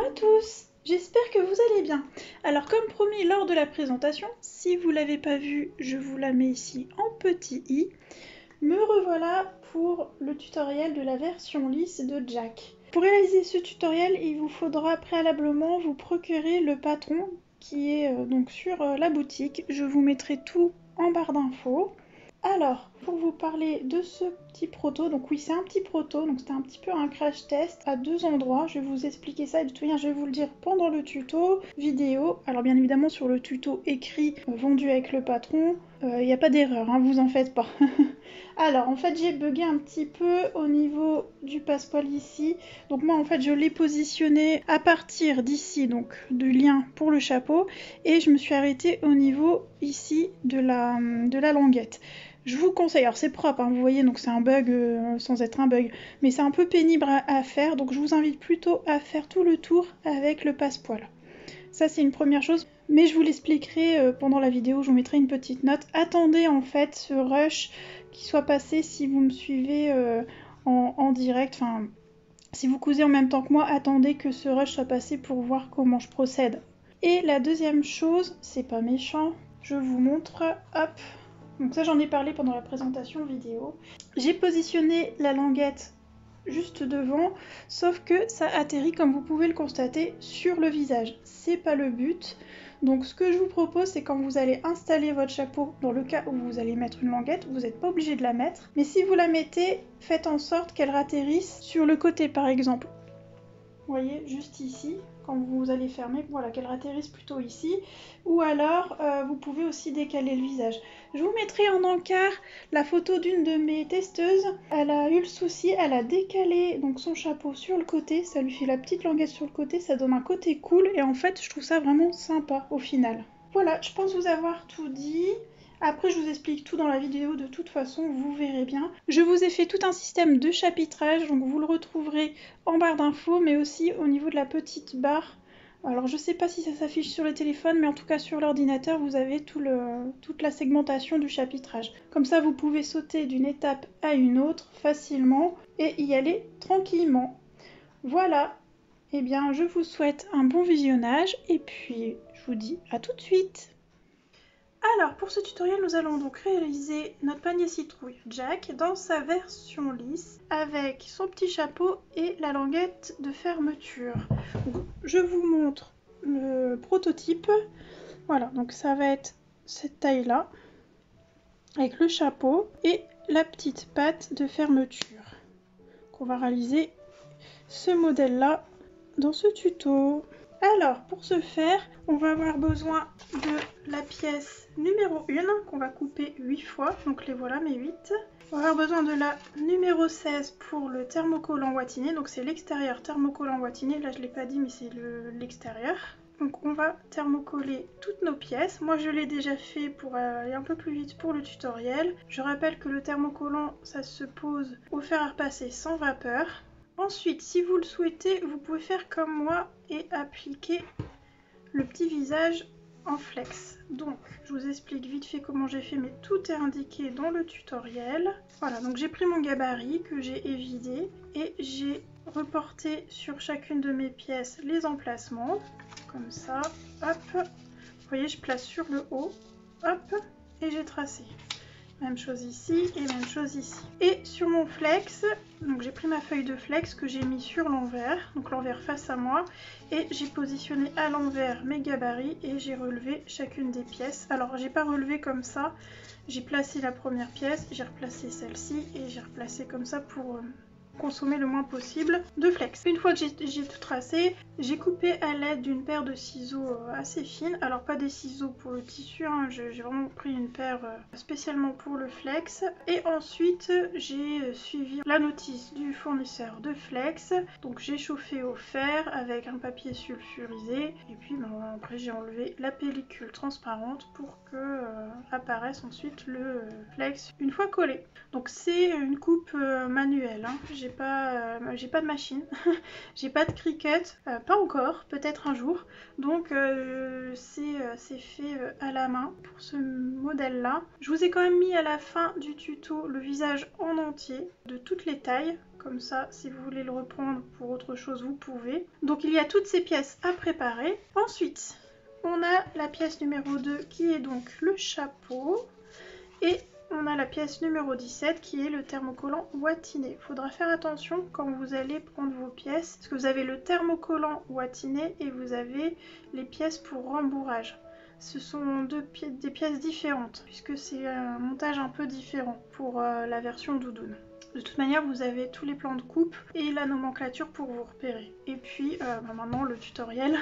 à tous, j'espère que vous allez bien. Alors comme promis lors de la présentation, si vous ne l'avez pas vue, je vous la mets ici en petit i. Me revoilà pour le tutoriel de la version lisse de Jack. Pour réaliser ce tutoriel, il vous faudra préalablement vous procurer le patron qui est donc sur la boutique. Je vous mettrai tout en barre d'infos. Alors, pour vous parler de ce petit proto, donc oui c'est un petit proto, donc c'était un petit peu un crash test à deux endroits, je vais vous expliquer ça et de toute manière je vais vous le dire pendant le tuto vidéo. Alors bien évidemment sur le tuto écrit vendu avec le patron, il n'y a pas d'erreur, hein, vous en faites pas. Alors en fait j'ai bugué un petit peu au niveau du passepoil ici, donc moi en fait je l'ai positionné à partir d'ici, donc du lien pour le chapeau, et je me suis arrêtée au niveau ici de la languette. Je vous conseille, alors c'est propre, hein, vous voyez, donc c'est un bug sans être un bug, mais c'est un peu pénible à faire, donc je vous invite plutôt à faire tout le tour avec le passepoil. Ça c'est une première chose, mais je vous l'expliquerai pendant la vidéo, je vous mettrai une petite note. Attendez en fait ce rush qui soit passé si vous me suivez en direct, enfin si vous cousez en même temps que moi, attendez que ce rush soit passé pour voir comment je procède. Et la deuxième chose, c'est pas méchant, je vous montre, hop. Donc ça j'en ai parlé pendant la présentation vidéo. J'ai positionné la languette juste devant, sauf que ça atterrit, comme vous pouvez le constater, sur le visage. C'est pas le but. Donc ce que je vous propose, c'est quand vous allez installer votre chapeau, dans le cas où vous allez mettre une languette, vous n'êtes pas obligé de la mettre, mais si vous la mettez, faites en sorte qu'elle atterrisse sur le côté par exemple. Vous voyez, juste ici, quand vous allez fermer, voilà, qu'elle atterrisse plutôt ici. Ou alors, vous pouvez aussi décaler le visage. Je vous mettrai en encart la photo d'une de mes testeuses. Elle a eu le souci, elle a décalé donc son chapeau sur le côté. Ça lui fait la petite languette sur le côté, ça donne un côté cool. Et en fait, je trouve ça vraiment sympa au final. Voilà, je pense vous avoir tout dit. Après, je vous explique tout dans la vidéo, de toute façon, vous verrez bien. Je vous ai fait tout un système de chapitrage, donc vous le retrouverez en barre d'infos, mais aussi au niveau de la petite barre. Alors, je sais pas si ça s'affiche sur le téléphone, mais en tout cas sur l'ordinateur, vous avez toute la segmentation du chapitrage. Comme ça, vous pouvez sauter d'une étape à une autre facilement et y aller tranquillement. Voilà. Eh bien, je vous souhaite un bon visionnage et puis je vous dis à tout de suite. Alors, pour ce tutoriel, nous allons donc réaliser notre panier citrouille Jack dans sa version lisse avec son petit chapeau et la languette de fermeture. Donc, je vous montre le prototype. Voilà, donc ça va être cette taille-là avec le chapeau et la petite patte de fermeture. Donc, on va réaliser ce modèle-là dans ce tuto. Alors, pour ce faire, on va avoir besoin de la pièce numéro 1 qu'on va couper 8 fois, donc les voilà mes 8. On va avoir besoin de la numéro 16 pour le thermocollant wattiné, donc c'est l'extérieur thermocollant wattiné, là je ne l'ai pas dit mais c'est l'extérieur. Donc on va thermocoller toutes nos pièces. Moi je l'ai déjà fait pour aller un peu plus vite pour le tutoriel. Je rappelle que le thermocollant ça se pose au fer à repasser sans vapeur. Ensuite, si vous le souhaitez, vous pouvez faire comme moi et appliquer le petit visage en flex. Donc, je vous explique vite fait comment j'ai fait, mais tout est indiqué dans le tutoriel. Voilà, donc j'ai pris mon gabarit que j'ai évidé et j'ai reporté sur chacune de mes pièces les emplacements. Comme ça, hop. Vous voyez, je place sur le haut, hop, et j'ai tracé. Même chose ici et même chose ici. Et sur mon flex, donc j'ai pris ma feuille de flex que j'ai mis sur l'envers, donc l'envers face à moi, et j'ai positionné à l'envers mes gabarits et j'ai relevé chacune des pièces. Alors j'ai pas relevé comme ça, j'ai placé la première pièce, j'ai replacé celle-ci et j'ai replacé comme ça pour consommer le moins possible de flex. Une fois que j'ai tout tracé, j'ai coupé à l'aide d'une paire de ciseaux assez fines. Alors pas des ciseaux pour le tissu, hein, j'ai vraiment pris une paire spécialement pour le flex. Et ensuite j'ai suivi la notice du fournisseur de flex. Donc j'ai chauffé au fer avec un papier sulfurisé. Et puis après j'ai enlevé la pellicule transparente pour que apparaisse ensuite le flex une fois collé. Donc c'est une coupe manuelle, hein. J'ai j'ai pas de machine, j'ai pas de Cricut, pas encore, peut-être un jour. Donc c'est fait à la main pour ce modèle-là. Je vous ai quand même mis à la fin du tuto le visage en entier, de toutes les tailles. Comme ça, si vous voulez le reprendre pour autre chose, vous pouvez. Donc il y a toutes ces pièces à préparer. Ensuite, on a la pièce numéro 2 qui est donc le chapeau. Et on a la pièce numéro 17 qui est le thermocollant watiné. Il faudra faire attention quand vous allez prendre vos pièces, parce que vous avez le thermocollant watiné et vous avez les pièces pour rembourrage. Ce sont des pièces différentes, puisque c'est un montage un peu différent pour la version doudoune. De toute manière, vous avez tous les plans de coupe et la nomenclature pour vous repérer. Et puis maintenant le tutoriel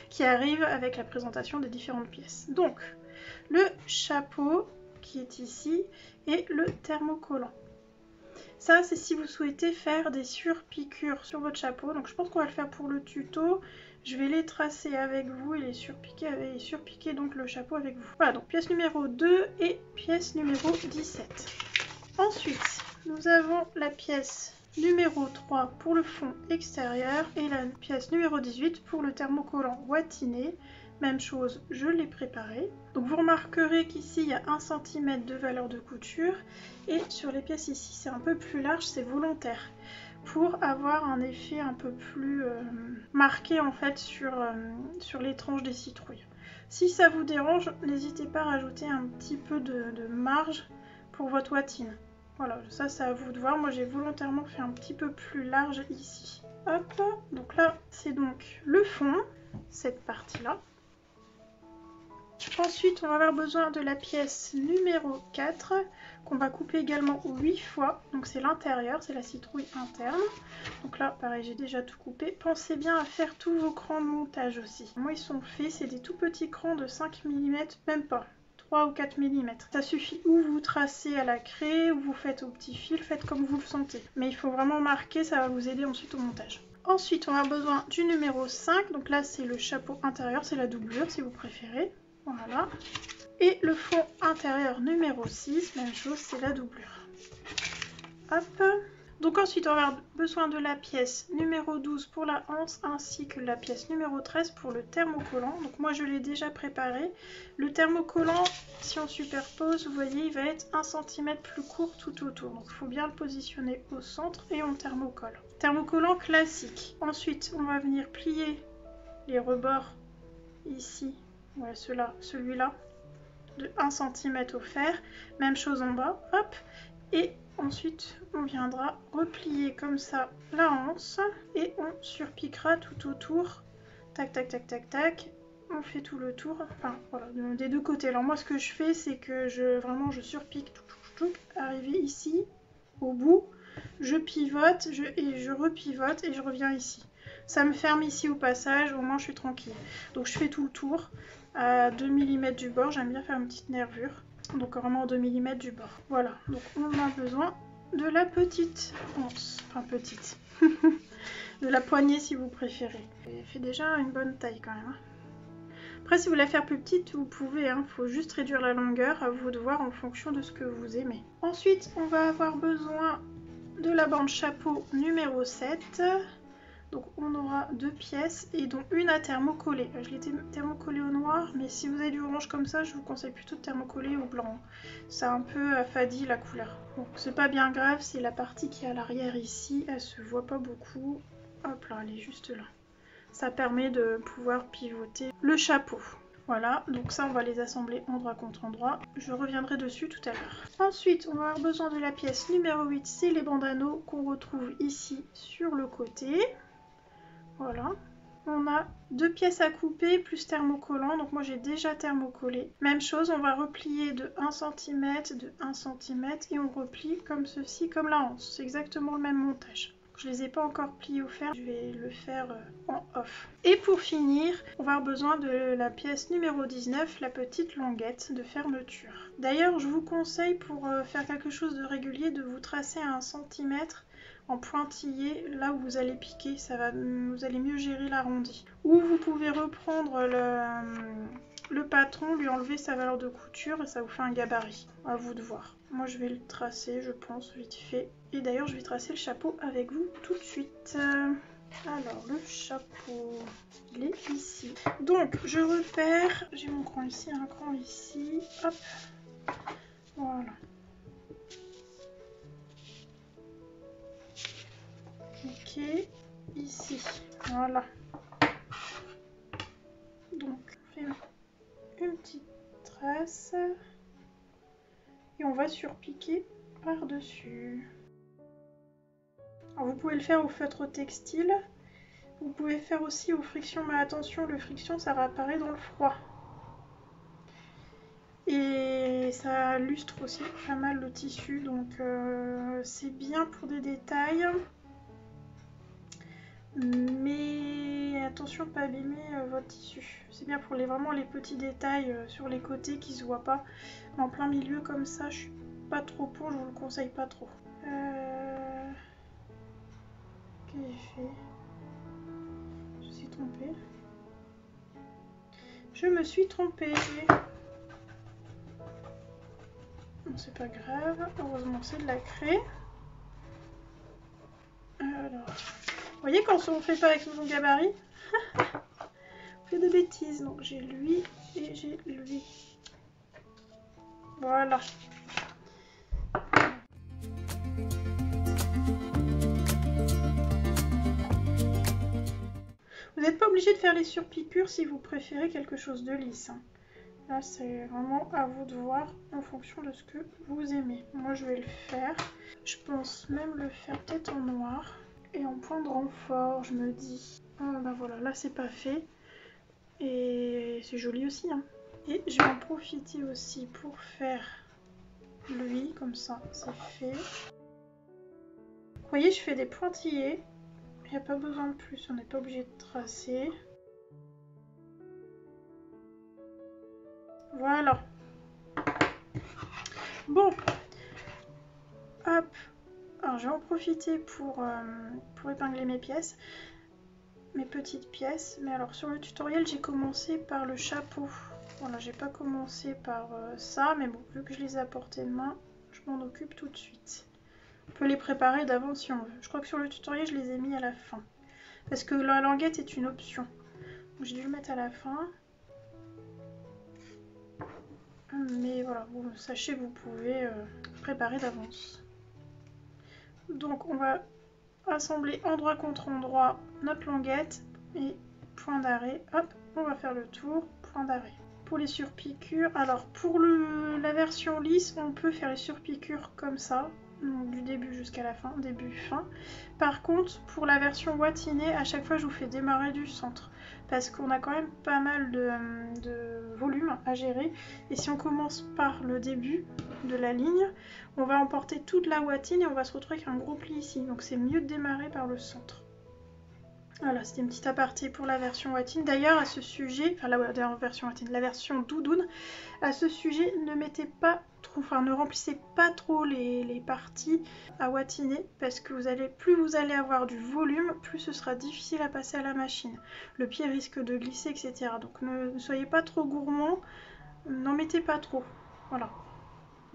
qui arrive avec la présentation des différentes pièces. Donc, le chapeau qui est ici et le thermocollant. Ça, c'est si vous souhaitez faire des surpiqûres sur votre chapeau. Donc je pense qu'on va le faire pour le tuto. Je vais les tracer avec vous et les surpiquer donc le chapeau avec vous. Voilà, donc pièce numéro 2 et pièce numéro 17. Ensuite, nous avons la pièce numéro 3 pour le fond extérieur et la pièce numéro 18 pour le thermocollant watiné. Même chose, je l'ai préparé. Donc vous remarquerez qu'ici il y a 1 cm de valeur de couture et sur les pièces ici c'est un peu plus large, c'est volontaire pour avoir un effet un peu plus marqué en fait sur les tranches des citrouilles. Si ça vous dérange, n'hésitez pas à rajouter un petit peu de marge pour votre watine. Voilà, ça c'est à vous de voir. Moi j'ai volontairement fait un petit peu plus large ici. Hop, donc là c'est donc le fond, cette partie là. Ensuite, on va avoir besoin de la pièce numéro 4 qu'on va couper également 8 fois. Donc c'est l'intérieur, c'est la citrouille interne. Donc là, pareil, j'ai déjà tout coupé. Pensez bien à faire tous vos crans de montage aussi. Moi, ils sont faits, c'est des tout petits crans de 5 mm, même pas, 3 ou 4 mm. Ça suffit ou vous tracez à la craie, ou vous faites au petit fil, faites comme vous le sentez. Mais il faut vraiment marquer, ça va vous aider ensuite au montage. Ensuite, on va avoir besoin du numéro 5. Donc là, c'est le chapeau intérieur, c'est la doublure si vous préférez. Voilà. Et le fond intérieur numéro 6, même chose, c'est la doublure. Hop. Donc ensuite, on va avoir besoin de la pièce numéro 12 pour la anse, ainsi que la pièce numéro 13 pour le thermocollant. Donc moi, je l'ai déjà préparé. Le thermocollant, si on superpose, vous voyez, il va être 1 cm plus court tout autour. Donc il faut bien le positionner au centre et on thermocolle. Thermocollant classique. Ensuite, on va venir plier les rebords ici. Ouais, celui-là, de 1 cm au fer. Même chose en bas, hop. Et ensuite, on viendra replier comme ça la anse. Et on surpiquera tout autour. Tac, tac, tac, tac, tac. On fait tout le tour. Enfin, voilà, des deux côtés. Alors moi, ce que je fais, c'est que je surpique tout. Arrivé ici, au bout. Je pivote, et je repivote et je reviens ici. Ça me ferme ici au passage, au moins je suis tranquille. Donc je fais tout le tour à 2 mm du bord, j'aime bien faire une petite nervure. Donc vraiment 2 mm du bord. Voilà, donc on a besoin de la petite anse, enfin petite, de la poignée si vous préférez. Elle fait déjà une bonne taille quand même. Après si vous voulez la faire plus petite, vous pouvez, il faut juste réduire la longueur, à vous de voir en fonction de ce que vous aimez. Ensuite, on va avoir besoin de la bande chapeau numéro 7. Donc on aura 2 pièces et dont une à thermocoller. Je l'ai thermocollée au noir, mais si vous avez du orange comme ça, je vous conseille plutôt de thermocoller au blanc. C'est un peu affadi la couleur. Donc c'est pas bien grave, c'est la partie qui est à l'arrière ici, elle se voit pas beaucoup. Hop là, elle est juste là. Ça permet de pouvoir pivoter le chapeau. Voilà, donc ça on va les assembler endroit contre endroit. Je reviendrai dessus tout à l'heure. Ensuite, on va avoir besoin de la pièce numéro 8, c'est les bandes anneaux qu'on retrouve ici sur le côté. Voilà, on a 2 pièces à couper plus thermocollant, donc moi j'ai déjà thermocollé. Même chose, on va replier de 1 cm, de 1 cm et on replie comme ceci, comme la anse. C'est exactement le même montage. Je ne les ai pas encore pliés au fer, je vais le faire en off. Et pour finir, on va avoir besoin de la pièce numéro 19, la petite languette de fermeture. D'ailleurs, je vous conseille pour faire quelque chose de régulier de vous tracer à 1 cm en pointillé là où vous allez piquer, vous allez mieux gérer l'arrondi. Ou vous pouvez reprendre le patron, lui enlever sa valeur de couture et ça vous fait un gabarit, à vous de voir. Moi je vais le tracer, je pense, vite fait. Et d'ailleurs je vais tracer le chapeau avec vous tout de suite. Alors le chapeau, il est ici. Donc je repère, j'ai mon cran ici, un cran ici, hop, voilà. Ok, ici, voilà. Donc on fait une petite trace et on va surpiquer par-dessus. Alors vous pouvez le faire au feutre textile, vous pouvez le faire aussi au friction, mais attention, le friction ça réapparaît dans le froid. Et ça lustre aussi pas mal le tissu, donc c'est bien pour des détails. Mais attention de ne pas abîmer votre tissu. C'est bien pour vraiment les petits détails sur les côtés qui se voient pas. Mais en plein milieu comme ça, je suis pas trop pour, je vous le conseille pas trop. Qu'est-ce que j'ai fait? Je me suis trompée. Je me suis trompée. Bon, c'est pas grave. Heureusement, c'est de la craie. Alors, vous voyez quand on fait pas avec mon gabarit, on fait des bêtises. Donc j'ai lui et j'ai lui. Voilà. Vous n'êtes pas obligé de faire les surpiqûres si vous préférez quelque chose de lisse. Là, c'est vraiment à vous de voir en fonction de ce que vous aimez. Moi, je vais le faire. Je pense même le faire peut-être en noir et en point de renfort, je me dis. Ah ben voilà, là c'est pas fait. Et c'est joli aussi. Hein. Et je vais en profiter aussi pour faire lui, comme ça, c'est fait. Vous voyez, je fais des pointillés. Il n'y a pas besoin de plus, on n'est pas obligé de tracer. Voilà. Bon. Hop. Alors, je vais en profiter pour épingler mes pièces. Mes petites pièces. Mais alors, sur le tutoriel, j'ai commencé par le chapeau. Voilà, j'ai pas commencé par ça. Mais bon, vu que je les ai à portée de main, je m'en occupe tout de suite. On peut les préparer d'avance si on veut. Je crois que sur le tutoriel, je les ai mis à la fin. Parce que la languette est une option. J'ai dû le mettre à la fin. Mais voilà, vous sachez que vous pouvez préparer d'avance. Donc on va assembler endroit contre endroit notre languette et point d'arrêt. Hop, on va faire le tour, point d'arrêt. Pour les surpiqûres, alors pour la version lisse, on peut faire les surpiqûres comme ça. Donc du début jusqu'à la fin, début-fin. Par contre, pour la version watinée, à chaque fois je vous fais démarrer du centre. Parce qu'on a quand même pas mal de volume à gérer. Et si on commence par le début de la ligne, on va emporter toute la watine et on va se retrouver avec un gros pli ici. Donc c'est mieux de démarrer par le centre. Voilà, c'était une petite aparté pour la version watine. D'ailleurs, à ce sujet, enfin la version watine, la version doudoune, à ce sujet, ne mettez pas trop, enfin ne remplissez pas trop les parties à watiner parce que plus vous allez avoir du volume, plus ce sera difficile à passer à la machine. Le pied risque de glisser, etc. Donc ne soyez pas trop gourmand, n'en mettez pas trop. Voilà.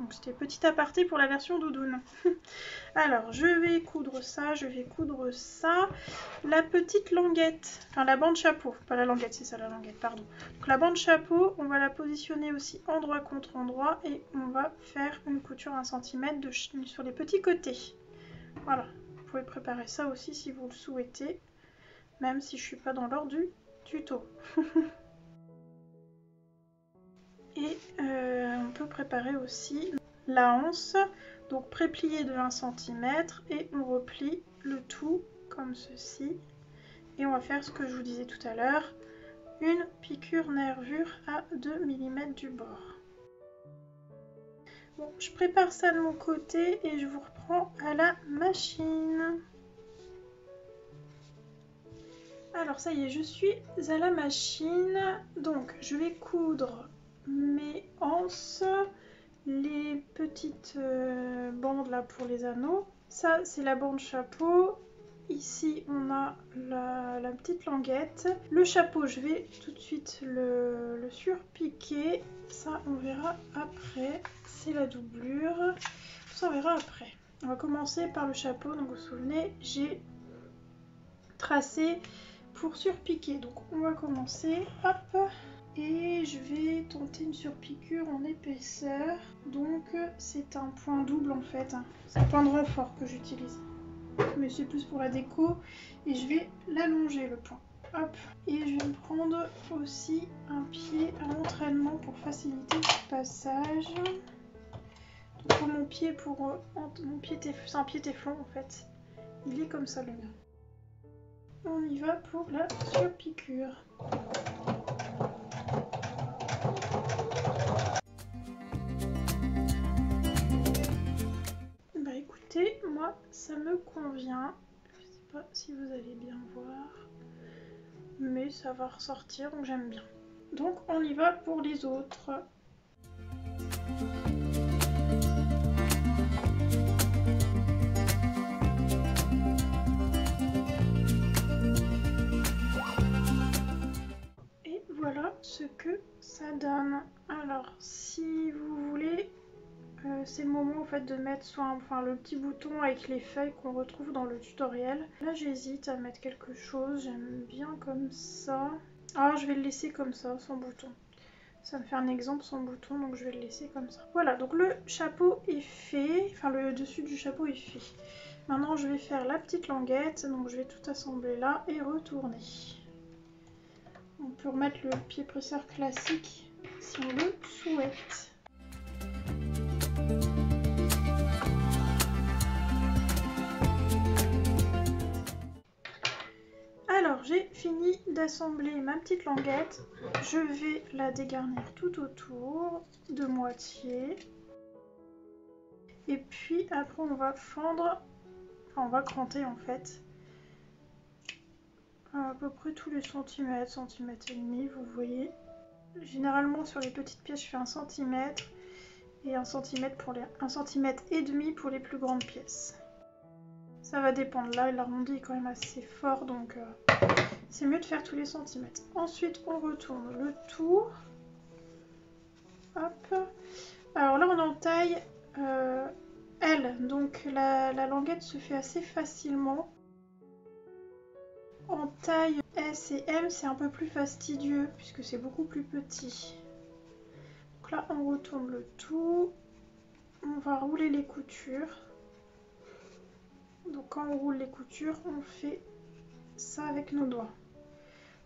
Donc c'était petit aparté pour la version doudoune. Alors je vais coudre ça, je vais coudre ça. La petite languette, enfin la bande chapeau, pas la languette, c'est ça la languette, pardon. Donc la bande chapeau, on va la positionner aussi endroit contre endroit et on va faire une couture 1 cm sur les petits côtés. Voilà, vous pouvez préparer ça aussi si vous le souhaitez, même si je suis pas dans l'ordre du tuto. Et on peut préparer aussi la anse, donc préplier de 1 cm et on replie le tout comme ceci. Et on va faire ce que je vous disais tout à l'heure, une piqûre nervure à 2 mm du bord. Bon, je prépare ça de mon côté et je vous reprends à la machine. Alors ça y est, je suis à la machine. Donc je vais coudre mes anses, les petites bandes là pour les anneaux. Ça c'est la bande chapeau ici on a la petite languette. Le chapeau, je vais tout de suite le surpiquer. Ça on verra après, c'est la doublure. Ça on verra après. On va commencer par le chapeau, donc vous vous souvenez, j'ai tracé pour surpiquer. Donc on va commencer, hop, et je vais tenter une surpiqûre en épaisseur. Donc c'est un point double en fait, hein. C'est un point de renfort que j'utilise. Mais c'est plus pour la déco et je vais l'allonger le point. Hop. Et je vais me prendre aussi un pied à l'entraînement pour faciliter le passage. Donc pour mon pied, c'est un pied téflon en fait. Il est comme ça le mien. On y va pour la surpiqûre. Bah écoutez, moi ça me convient. Je sais pas si vous allez bien voir, mais ça va ressortir, donc j'aime bien. Donc on y va pour les autres. Et voilà ce que ça donne. Alors si vous voulez, c'est le moment en fait de mettre soit le petit bouton avec les feuilles qu'on retrouve dans le tutoriel. Là j'hésite à mettre quelque chose, j'aime bien comme ça. Alors je vais le laisser comme ça, sans bouton. Ça me fait un exemple sans bouton, donc je vais le laisser comme ça. Voilà, donc le chapeau est fait, enfin le dessus du chapeau est fait. Maintenant je vais faire la petite languette, donc je vais tout assembler là et retourner. On peut remettre le pied presseur classique si on le souhaite. Alors j'ai fini d'assembler ma petite languette, je vais la dégarnir tout autour de moitié et puis après on va fendre, enfin on va cranter en fait à peu près tous les centimètres et demi, vous voyez. Généralement sur les petites pièces je fais 1 cm et 1 cm et demi pour les plus grandes pièces. Ça va dépendre, là l'arrondi est quand même assez fort donc c'est mieux de faire tous les centimètres. Ensuite on retourne le tour. Hop. Alors là on est en taille L, donc la languette se fait assez facilement. En taille S et M c'est un peu plus fastidieux puisque c'est beaucoup plus petit. Donc là on retourne le tout. On va rouler les coutures. Donc quand on roule les coutures on fait ça avec nos doigts.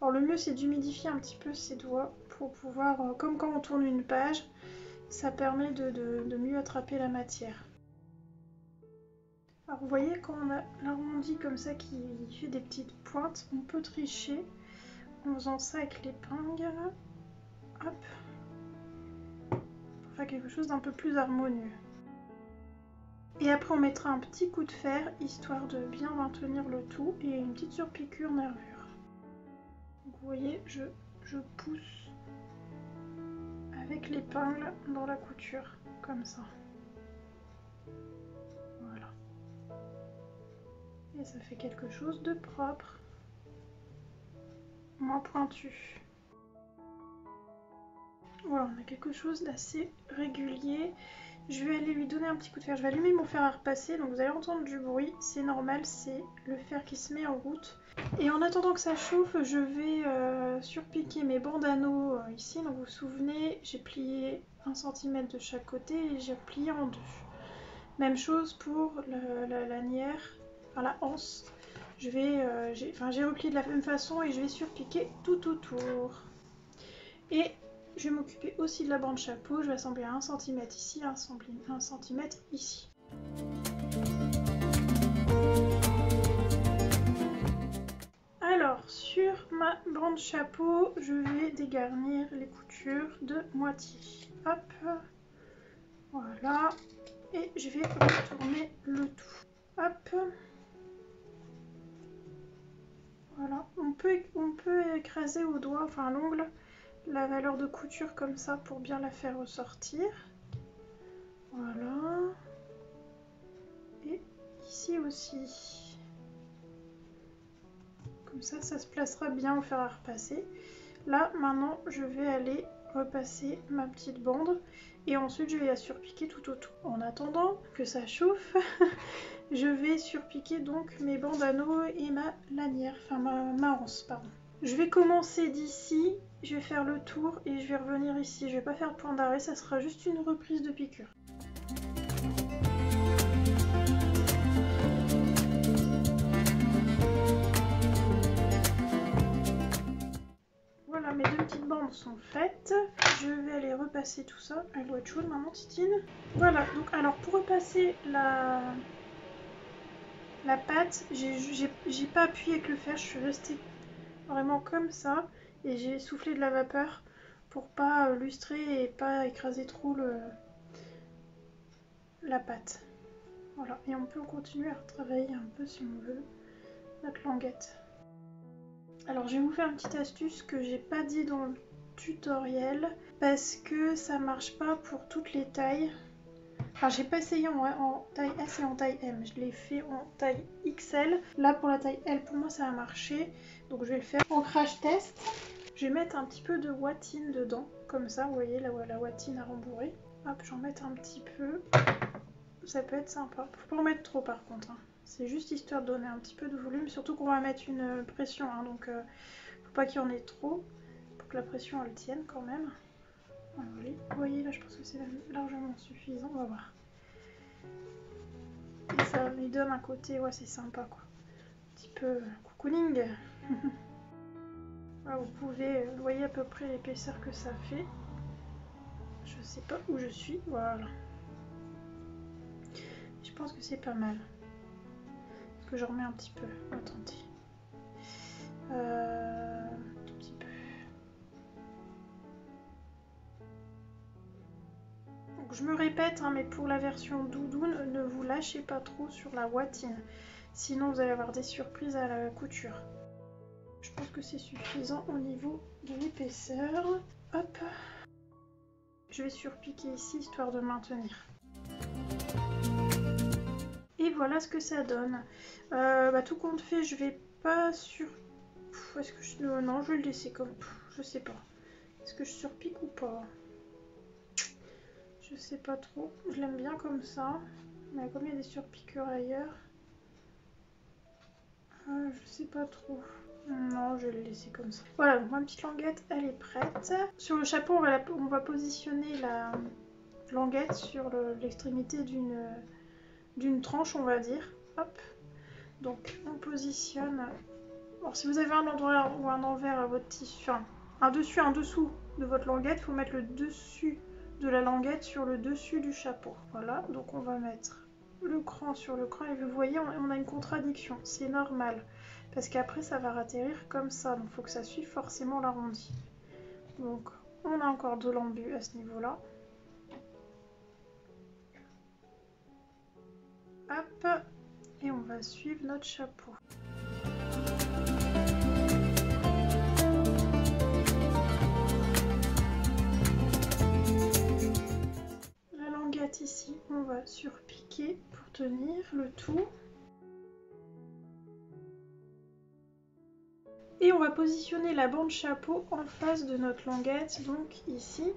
Alors le mieux c'est d'humidifier un petit peu ses doigts pour pouvoir, comme quand on tourne une page, ça permet de mieux attraper la matière. Alors vous voyez quand on a l'arrondi comme ça qui fait des petites pointes, on peut tricher en faisant ça avec l'épingle. Hop. Pour faire quelque chose d'un peu plus harmonieux. Et après on mettra un petit coup de fer histoire de bien maintenir le tout et une petite surpiqûre nervure. Donc vous voyez, je pousse avec l'épingle dans la couture, comme ça. Voilà. Et ça fait quelque chose de propre, moins pointu. Voilà, on a quelque chose d'assez régulier. Je vais aller lui donner un petit coup de fer. Je vais allumer mon fer à repasser, donc vous allez entendre du bruit. C'est normal, c'est le fer qui se met en route. Et en attendant que ça chauffe, je vais surpiquer mes bandes anneaux ici. Donc vous vous souvenez, j'ai plié 1 cm de chaque côté et j'ai plié en deux. Même chose pour la lanière, enfin la anse. J'ai replié de la même façon et je vais surpiquer tout autour. Et je vais m'occuper aussi de la bande chapeau. Je vais assembler à 1 cm ici, 1 cm ici. Alors, sur ma bande chapeau, je vais dégarnir les coutures de moitié. Hop, voilà. Et je vais retourner le tout. Hop. Voilà. On peut écraser au doigt, enfin à l'ongle, la valeur de couture comme ça pour bien la faire ressortir. Voilà. Et ici aussi. Comme ça se placera bien au fer à repasser. Là, maintenant, je vais aller repasser ma petite bande et ensuite je vais la surpiquer tout autour. En attendant que ça chauffe, je vais surpiquer donc mes bandanos et ma lanière, enfin ma anse, pardon. Je vais commencer d'ici, je vais faire le tour et je vais revenir ici. Je vais pas faire de point d'arrêt, ça sera juste une reprise de piqûre. Voilà, mes deux petites bandes sont faites. Je vais aller repasser tout ça. Elle doit être chaude, maman Titine. Voilà, donc alors pour repasser la pâte, j'ai pas appuyé avec le fer, je suis restée vraiment comme ça et j'ai soufflé de la vapeur pour pas lustrer et pas écraser trop la pâte. Voilà, et on peut continuer à retravailler un peu si on veut notre languette. Alors je vais vous faire une petite astuce que j'ai pas dit dans le tutoriel parce que ça marche pas pour toutes les tailles. Enfin, j'ai pas essayé en taille S et en taille M, je l'ai fait en taille XL. Là pour la taille L, pour moi ça a marché, donc je vais le faire en crash test. Je vais mettre un petit peu de ouatine dedans, comme ça, vous voyez la ouatine à rembourrer. Hop, j'en mets un petit peu, ça peut être sympa. Faut pas en mettre trop par contre, hein. C'est juste histoire de donner un petit peu de volume, surtout qu'on va mettre une pression, hein, donc faut pas qu'il y en ait trop, pour que la pression elle tienne quand même. Voilà. Vous voyez là, je pense que c'est largement suffisant, on va voir. Et ça lui donne un côté, ouais c'est sympa quoi, un petit peu cocooning. Voilà, vous pouvez, vous voyez à peu près l'épaisseur que ça fait. Je sais pas où je suis, voilà. Je pense que c'est pas mal. Est-ce que j'en remets un petit peu? Attendez. Un tout petit peu. Donc je me répète, hein, mais pour la version doudoune, ne vous lâchez pas trop sur la ouatine. Sinon vous allez avoir des surprises à la couture. Je pense que c'est suffisant au niveau de l'épaisseur. Hop. Je vais surpiquer ici histoire de maintenir. Et voilà ce que ça donne. Tout compte fait, je vais pas sur... Est-ce que je... Non, je vais le laisser comme... Je sais pas. Est-ce que je surpique ou pas? Je sais pas trop. Je l'aime bien comme ça. Mais comme il y a des surpiqûres ailleurs... je sais pas trop. Non, je vais le laisser comme ça. Voilà, donc ma petite languette, elle est prête. Sur le chapeau, on va positionner la languette sur l'extrémité d'une tranche, on va dire. Hop. Donc, on positionne... Alors, si vous avez un endroit ou un envers à votre tissu, enfin, un dessus, un dessous de votre languette, il faut mettre le dessus de la languette sur le dessus du chapeau. Voilà, donc on va mettre le cran sur le cran et vous voyez, on a une contradiction. C'est normal. Parce qu'après ça va atterrir comme ça, donc il faut que ça suive forcément l'arrondi. Donc on a encore de l'embu à ce niveau-là. Hop, et on va suivre notre chapeau. La languette ici, on va surpiquer pour tenir le tout. Et on va positionner la bande chapeau en face de notre languette, donc ici.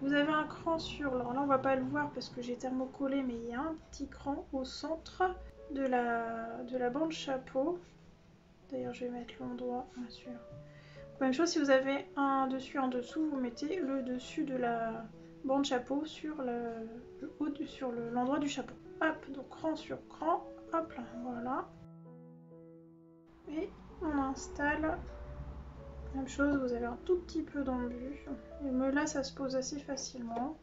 Vous avez un cran sur... Alors là on va pas le voir parce que j'ai thermocollé, mais il y a un petit cran au centre de la bande chapeau. D'ailleurs je vais mettre l'endroit, bien sûr. Même chose, si vous avez un dessus, un dessous, vous mettez le dessus de la bande chapeau sur l'endroit du chapeau. Hop, donc cran sur cran, hop là, voilà. Et on installe, même chose, vous avez un tout petit peu d'embu. Et là, ça se pose assez facilement.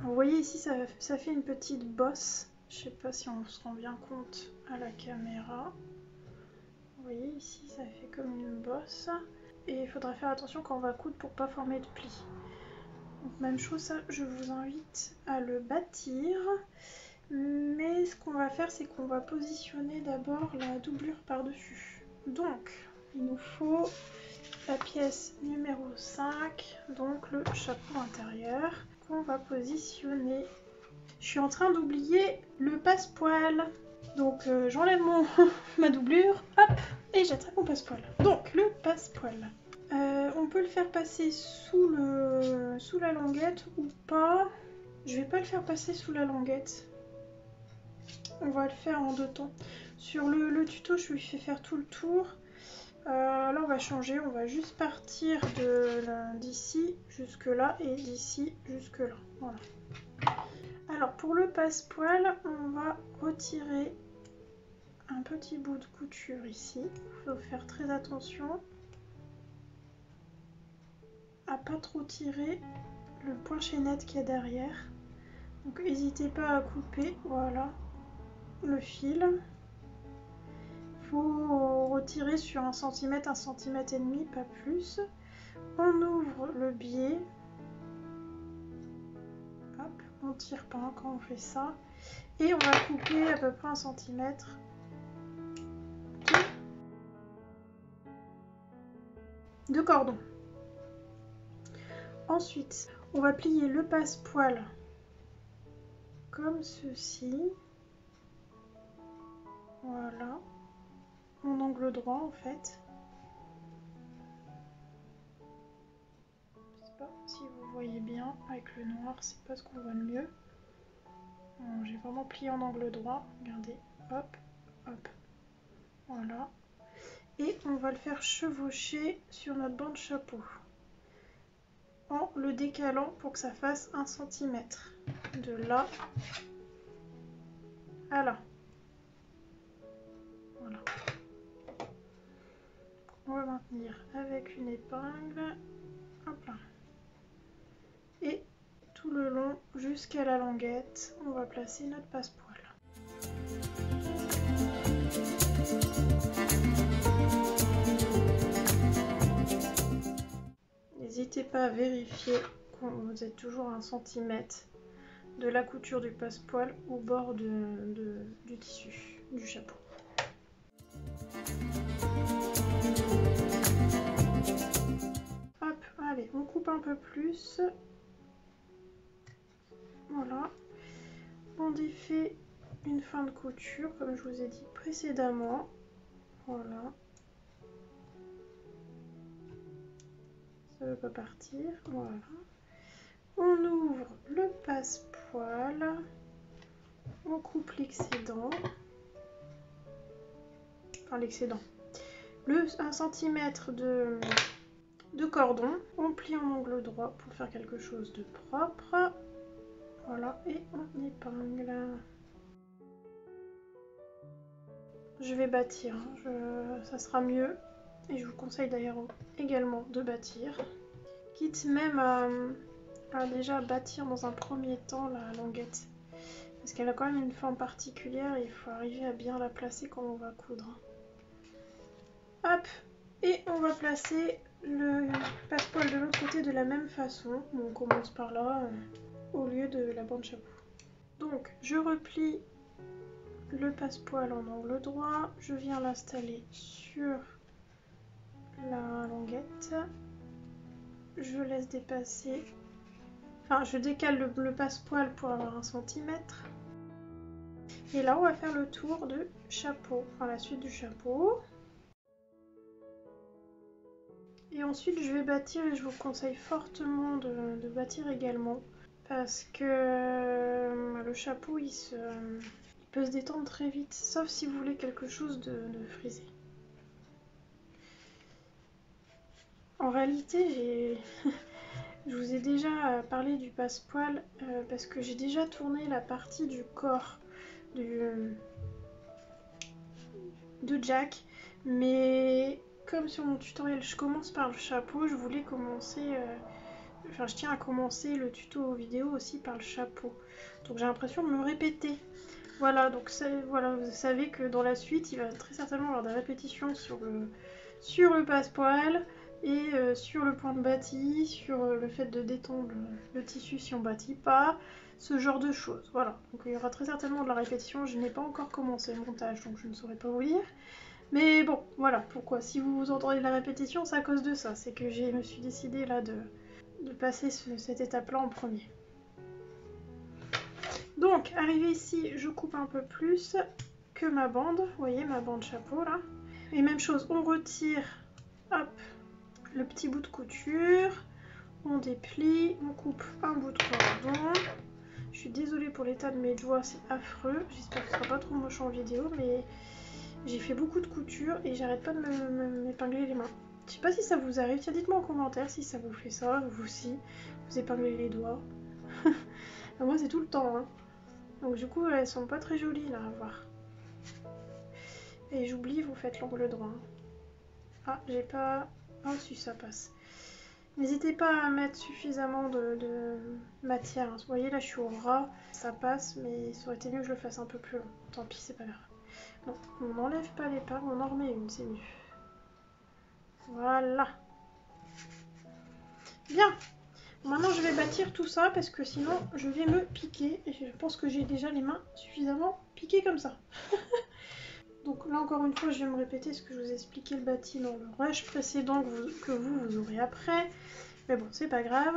Vous voyez ici, ça fait une petite bosse. Je sais pas si on se rend bien compte à la caméra. Vous voyez ici, ça fait comme une bosse. Et il faudra faire attention quand on va coudre pour pas former de plis. Donc même chose, ça, je vous invite à le bâtir. Mais ce qu'on va faire, c'est qu'on va positionner d'abord la doublure par-dessus. Donc, il nous faut la pièce numéro 5, donc le chapeau intérieur, qu'on va positionner Je suis en train d'oublier le passepoil. Donc j'enlève ma doublure, hop, et j'attrape mon passepoil. Donc le passepoil. On peut le faire passer sous la languette ou pas. Je vais pas le faire passer sous la languette. On va le faire en 2 temps. Sur le tuto, je lui fais faire tout le tour. Là, on va changer. On va juste partir d'ici jusque là et d'ici jusque là. Voilà. Alors, pour le passepoil, on va retirer un petit bout de couture ici. Il faut faire très attention à pas trop tirer le point chaînette qu'il y a derrière. Donc, n'hésitez pas à couper. Voilà. Le fil. Il faut retirer sur 1 cm, 1,5 cm, pas plus. On ouvre le biais. Hop, on tire pas quand on fait ça. Et on va couper à peu près 1 cm de cordon. Ensuite, on va plier le passepoil comme ceci. Voilà. En angle droit en fait. Je sais pas si vous voyez bien avec le noir, c'est pas ce qu'on voit le mieux. J'ai vraiment plié en angle droit. Regardez, hop, hop. Voilà. Et on va le faire chevaucher sur notre banc de chapeau. En le décalant pour que ça fasse 1 cm. De là à là. Voilà. On va maintenir avec une épingle. Hop là. Et tout le long jusqu'à la languette, on va placer notre passepoil. N'hésitez pas à vérifier que vous êtes toujours à 1 cm de la couture du passepoil au bord du tissu du chapeau. Hop, allez, on coupe un peu plus. Voilà. On défait une fin de couture, comme je vous ai dit précédemment. Voilà. Ça ne veut pas partir. Voilà. On ouvre le passepoil. On coupe l'excédent. Enfin, l'excédent. Le 1 cm de cordon. On plie en angle droit pour faire quelque chose de propre. Voilà, et on épingle. Je vais bâtir, ça sera mieux. Et je vous conseille d'ailleurs également de bâtir. Quitte même à déjà bâtir dans un premier temps la languette. Parce qu'elle a quand même une forme particulière et il faut arriver à bien la placer quand on va coudre. Hop, et on va placer le passepoil de l'autre côté de la même façon. On commence par là, au lieu de la bande chapeau. Donc, je replie le passepoil en angle droit. Je viens l'installer sur la languette. Je laisse dépasser. Enfin, je décale le passepoil pour avoir 1 cm. Et là, on va faire le tour du chapeau, enfin la suite du chapeau. Et ensuite, je vais bâtir et je vous conseille fortement de bâtir également. Parce que le chapeau, il peut se détendre très vite, sauf si vous voulez quelque chose de frisé. En réalité, je vous ai déjà parlé du passepoil parce que j'ai déjà tourné la partie du corps de Jack, mais comme sur mon tutoriel je commence par le chapeau, je voulais commencer, je tiens à commencer le tuto vidéo aussi par le chapeau, donc j'ai l'impression de me répéter. Voilà, donc voilà, vous savez que dans la suite il va très certainement y avoir des répétitions sur le passepoil et sur le point de bâti, sur le fait de détendre le tissu si on bâtit pas, ce genre de choses. Voilà, donc il y aura très certainement de la répétition. Je n'ai pas encore commencé le montage, donc je ne saurais pas vous dire. Mais bon, voilà, pourquoi. Si vous entendez de la répétition, c'est à cause de ça. C'est que je me suis décidée là de passer cette étape-là en premier. Donc, arrivé ici, je coupe un peu plus que ma bande. Vous voyez, ma bande chapeau, là. Et même chose, on retire, hop, le petit bout de couture. On déplie, on coupe un bout de cordon. Je suis désolée pour l'état de mes doigts, c'est affreux. J'espère que ce sera pas trop moche en vidéo, mais j'ai fait beaucoup de couture et j'arrête pas de m'épingler les mains. Je sais pas si ça vous arrive, tiens, dites-moi en commentaire si ça vous fait ça, vous aussi, vous épinglez les doigts. Moi c'est tout le temps, hein. Donc du coup elles sont pas très jolies là à voir. Et j'oublie, vous faites l'angle droit. Ah, j'ai pas... Ah si, ça passe. N'hésitez pas à mettre suffisamment de matière. Vous voyez là je suis au ras, ça passe, mais ça aurait été mieux que je le fasse un peu plus long. Tant pis, c'est pas grave. Non, on n'enlève pas l'épingle, on en remet une, c'est mieux. Voilà. Bien. Maintenant je vais bâtir tout ça parce que sinon je vais me piquer. Et je pense que j'ai déjà les mains suffisamment piquées comme ça. Donc là encore une fois je vais me répéter ce que je vous ai expliqué le bâti dans le rush précédent que vous aurez après. Mais bon, c'est pas grave.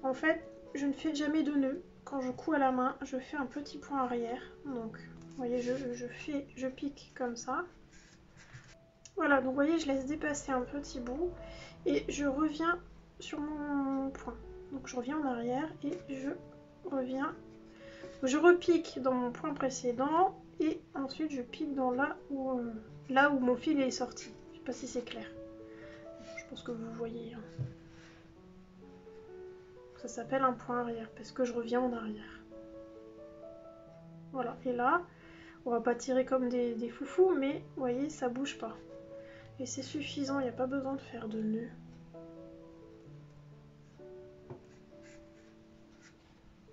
En fait, je ne fais jamais de nœud. Quand je couds à la main, je fais un petit point arrière. Donc, vous voyez, je pique comme ça. Voilà, donc vous voyez, je laisse dépasser un petit bout. Et je reviens sur mon point. Donc je reviens en arrière et je reviens. Je repique dans mon point précédent. Et ensuite, je pique dans là où mon fil est sorti. Je sais pas si c'est clair. Je pense que vous voyez. Hein. Ça s'appelle un point arrière parce que je reviens en arrière. Voilà, et là, on va pas tirer comme des foufous, mais vous voyez, ça bouge pas. Et c'est suffisant, il n'y a pas besoin de faire de nœud.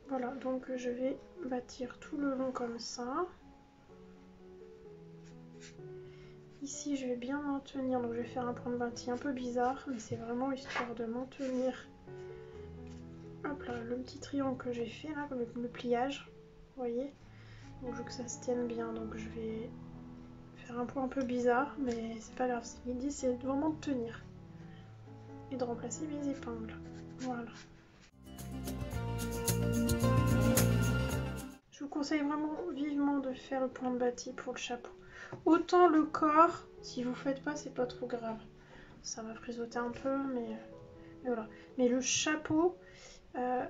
Voilà, donc je vais bâtir tout le long comme ça. Ici, je vais bien maintenir, donc je vais faire un point de bâti un peu bizarre, mais c'est vraiment histoire de maintenir. Hop là, le petit triangle que j'ai fait là, le pliage, vous voyez. Donc je veux que ça se tienne bien, donc je vais faire un point un peu bizarre, mais c'est pas grave. L'idée c'est vraiment de tenir et de remplacer mes épingles. Voilà. Je vous conseille vraiment vivement de faire le point de bâti pour le chapeau. Autant le corps, si vous faites pas, c'est pas trop grave. Ça va frisoter un peu, mais voilà. Mais le chapeau,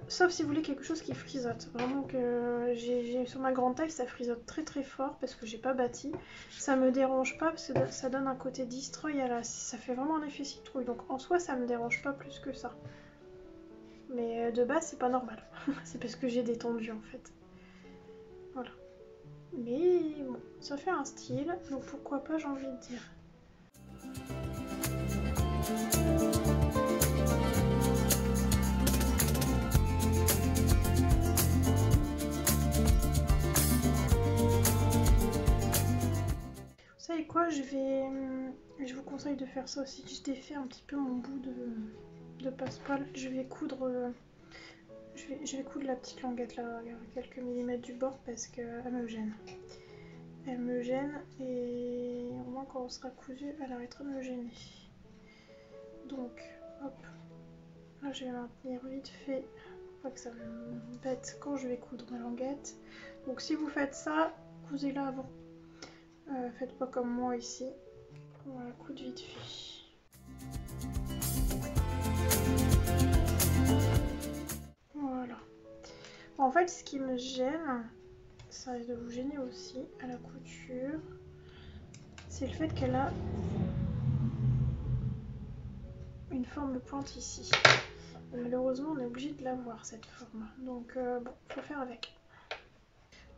sauf si vous voulez quelque chose qui frisote. Vraiment que j'ai sur ma grande taille, ça frisote très très fort parce que j'ai pas bâti. Ça me dérange pas parce que ça donne un côté destroy à la... Ça fait vraiment un effet citrouille. Donc en soi, ça me dérange pas plus que ça. Mais de base, c'est pas normal. C'est parce que j'ai détendu en fait. Voilà. Mais bon, ça fait un style. Donc pourquoi pas, j'ai envie de dire. Vous savez quoi, je vous conseille de faire ça aussi. Je défais un petit peu mon bout de passe-poil. Je vais coudre la petite languette là, à quelques millimètres du bord parce qu'elle me gêne. Elle me gêne et au moins quand on sera cousu, elle arrêtera de me gêner. Donc, hop. Là, je vais maintenir vite fait. Faut pas que ça m'embête quand je vais coudre ma languette. Donc, si vous faites ça, cousez-la avant. Faites pas comme moi ici. Voilà, coudre vite fait. Voilà. En fait, ce qui me gêne, ça risque de vous gêner aussi à la couture, c'est le fait qu'elle a une forme de pointe ici. Malheureusement, on est obligé de l'avoir cette forme. Donc bon, faut faire avec.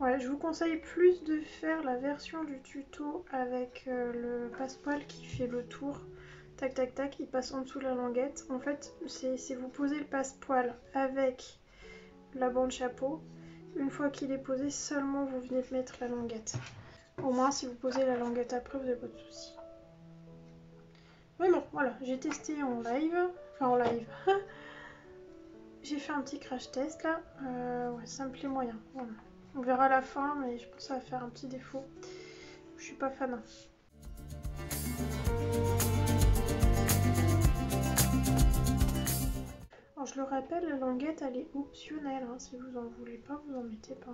Ouais, je vous conseille plus de faire la version du tuto avec le passepoil qui fait le tour. Tac tac tac, il passe en dessous de la languette. En fait, c'est vous posez le passepoil avec la bande chapeau. Une fois qu'il est posé, seulement vous venez de mettre la languette. Au moins, si vous posez la languette après, vous n'avez pas de soucis. Mais bon, voilà, j'ai testé en live. Enfin, en live. J'ai fait un petit crash test là. Ouais, ça me plaît moyen. Voilà. On verra à la fin, mais je pense que ça va faire un petit défaut. Je suis pas fan. Alors, je le rappelle, la languette, elle est optionnelle. Hein. Si vous en voulez pas, vous en mettez pas.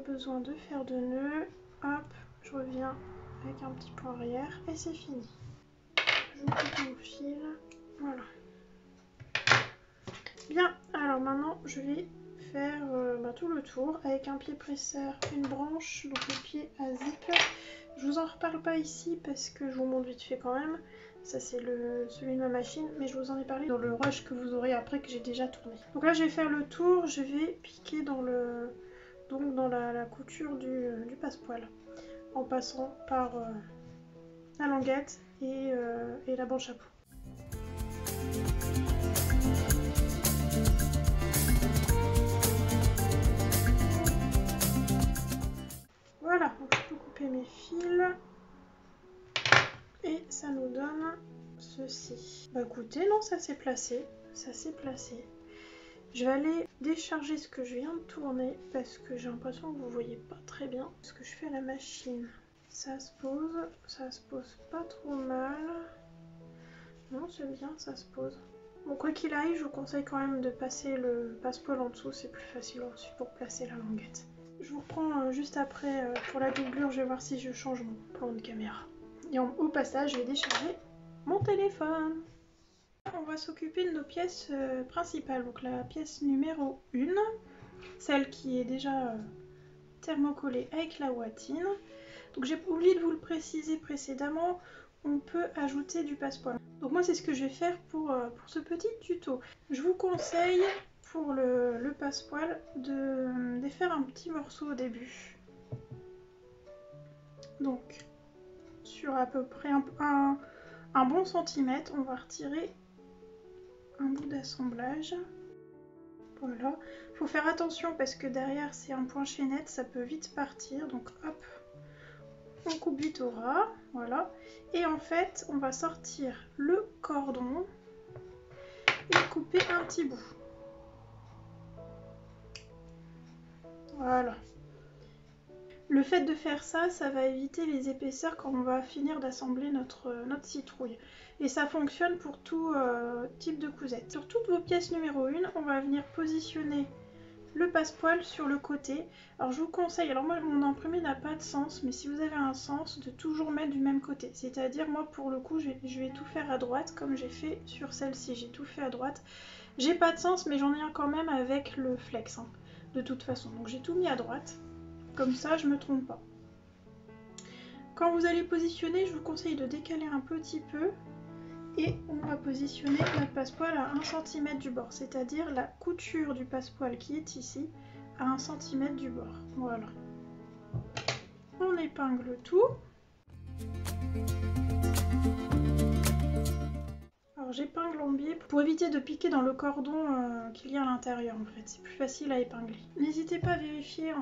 Besoin de faire de nœuds. Hop, je reviens avec un petit point arrière et c'est fini. Je coupe mon fil. Voilà. Bien, alors maintenant je vais faire tout le tour avec un pied presseur, une branche, donc le pied à zip. Je vous en reparle pas ici parce que je vous montre vite fait quand même. Ça c'est celui de ma machine, mais je vous en ai parlé dans le rush que vous aurez après que j'ai déjà tourné. Donc là je vais faire le tour, je vais piquer dans la couture du passepoil en passant par la languette et la branche à bout. Voilà, donc je peux couper mes fils et ça nous donne ceci. Bah écoutez, non, ça s'est placé, Je vais aller décharger ce que je viens de tourner parce que j'ai l'impression que vous voyez pas très bien ce que je fais à la machine. Ça se pose pas trop mal. Non, c'est bien, ça se pose. Bon, quoi qu'il arrive, je vous conseille quand même de passer le passepoil en dessous, c'est plus facile ensuite pour placer la languette. Je vous reprends juste après pour la doublure, je vais voir si je change mon plan de caméra. Et au passage, je vais décharger mon téléphone. On va s'occuper de nos pièces principales, donc la pièce numéro 1, celle qui est déjà thermocollée avec la ouatine. Donc j'ai oublié de vous le préciser précédemment, on peut ajouter du passepoil. Donc moi c'est ce que je vais faire pour ce petit tuto. Je vous conseille pour le passepoil de faire un petit morceau au début. Donc sur à peu près un bon centimètre, on va retirer un bout d'assemblage. Voilà, faut faire attention parce que derrière c'est un point chaînette, ça peut vite partir, donc hop, on coupe vite au ras, voilà. Et en fait, on va sortir le cordon et couper un petit bout. Voilà. Le fait de faire ça, ça va éviter les épaisseurs quand on va finir d'assembler notre citrouille. Et ça fonctionne pour tout type de cousette. Sur toutes vos pièces numéro 1, on va venir positionner le passepoil sur le côté. Alors je vous conseille, alors moi mon imprimé n'a pas de sens, mais si vous avez un sens, de toujours mettre du même côté. C'est-à-dire moi pour le coup, je vais tout faire à droite comme j'ai fait sur celle-ci. J'ai tout fait à droite. J'ai pas de sens, mais j'en ai un quand même avec le flex, hein, de toute façon. Donc j'ai tout mis à droite. Comme ça, je me trompe pas. Quand vous allez positionner, je vous conseille de décaler un petit peu et on va positionner notre passepoil à 1 cm du bord, c'est-à-dire la couture du passepoil qui est ici à 1 cm du bord. Voilà. On épingle tout. Alors j'épingle en biais pour éviter de piquer dans le cordon qu'il y a à l'intérieur en fait. C'est plus facile à épingler. N'hésitez pas à vérifier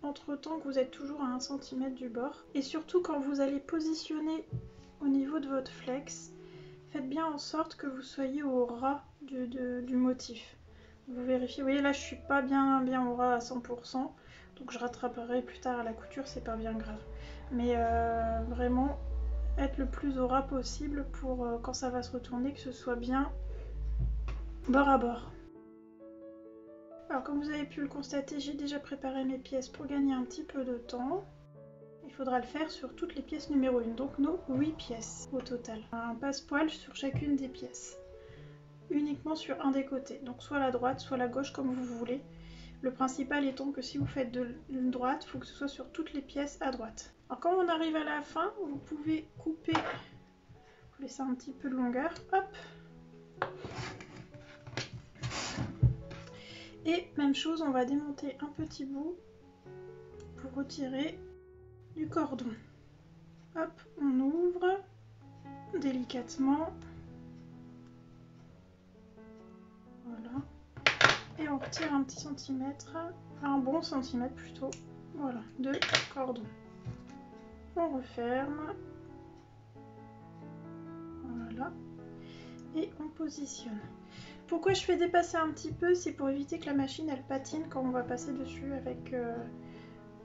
entre-temps que vous êtes toujours à 1 cm du bord. Et surtout quand vous allez positionner au niveau de votre flex, faites bien en sorte que vous soyez au ras du motif. Vous vérifiez, vous voyez là je suis pas bien au ras à 100%, donc je rattraperai plus tard à la couture, c'est pas bien grave. Mais vraiment être le plus au ras possible pour quand ça va se retourner, que ce soit bien bord à bord. Alors comme vous avez pu le constater, j'ai déjà préparé mes pièces pour gagner un petit peu de temps. Il faudra le faire sur toutes les pièces numéro 1, donc nos 8 pièces au total. Un passepoil sur chacune des pièces, uniquement sur un des côtés, donc soit la droite, soit la gauche comme vous voulez. Le principal étant que si vous faites de une droite, il faut que ce soit sur toutes les pièces à droite. Alors quand on arrive à la fin, vous pouvez couper, vous laissez un petit peu de longueur, hop. Et même chose, on va démonter un petit bout pour retirer du cordon. Hop, on ouvre délicatement. Voilà. Et on retire un petit centimètre, un bon centimètre plutôt, voilà, de cordon. On referme. Voilà. et on positionne. Pourquoi je fais dépasser un petit peu? C'est pour éviter que la machine elle patine quand on va passer dessus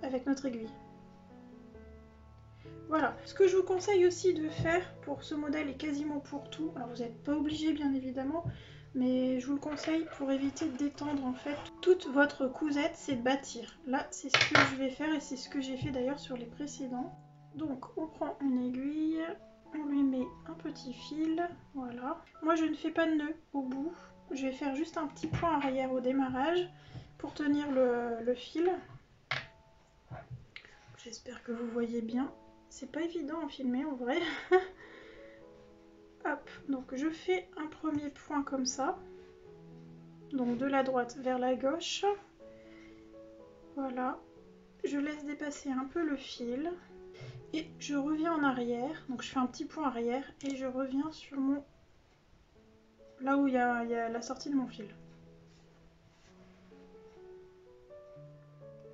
avec notre aiguille. Voilà, ce que je vous conseille aussi de faire pour ce modèle et quasiment pour tout, alors vous n'êtes pas obligé bien évidemment, mais je vous le conseille pour éviter de détendre en fait toute votre cousette, c'est de bâtir. Là c'est ce que je vais faire et c'est ce que j'ai fait d'ailleurs sur les précédents. Donc on prend une aiguille, on lui met un petit fil, voilà. Moi je ne fais pas de nœud au bout, je vais faire juste un petit point arrière au démarrage pour tenir le fil. J'espère que vous voyez bien. C'est pas évident à filmer en vrai. Hop, donc je fais un premier point comme ça. Donc de la droite vers la gauche. Voilà. Je laisse dépasser un peu le fil. Et je reviens en arrière. Donc je fais un petit point arrière et je reviens sur mon... là où il y a la sortie de mon fil.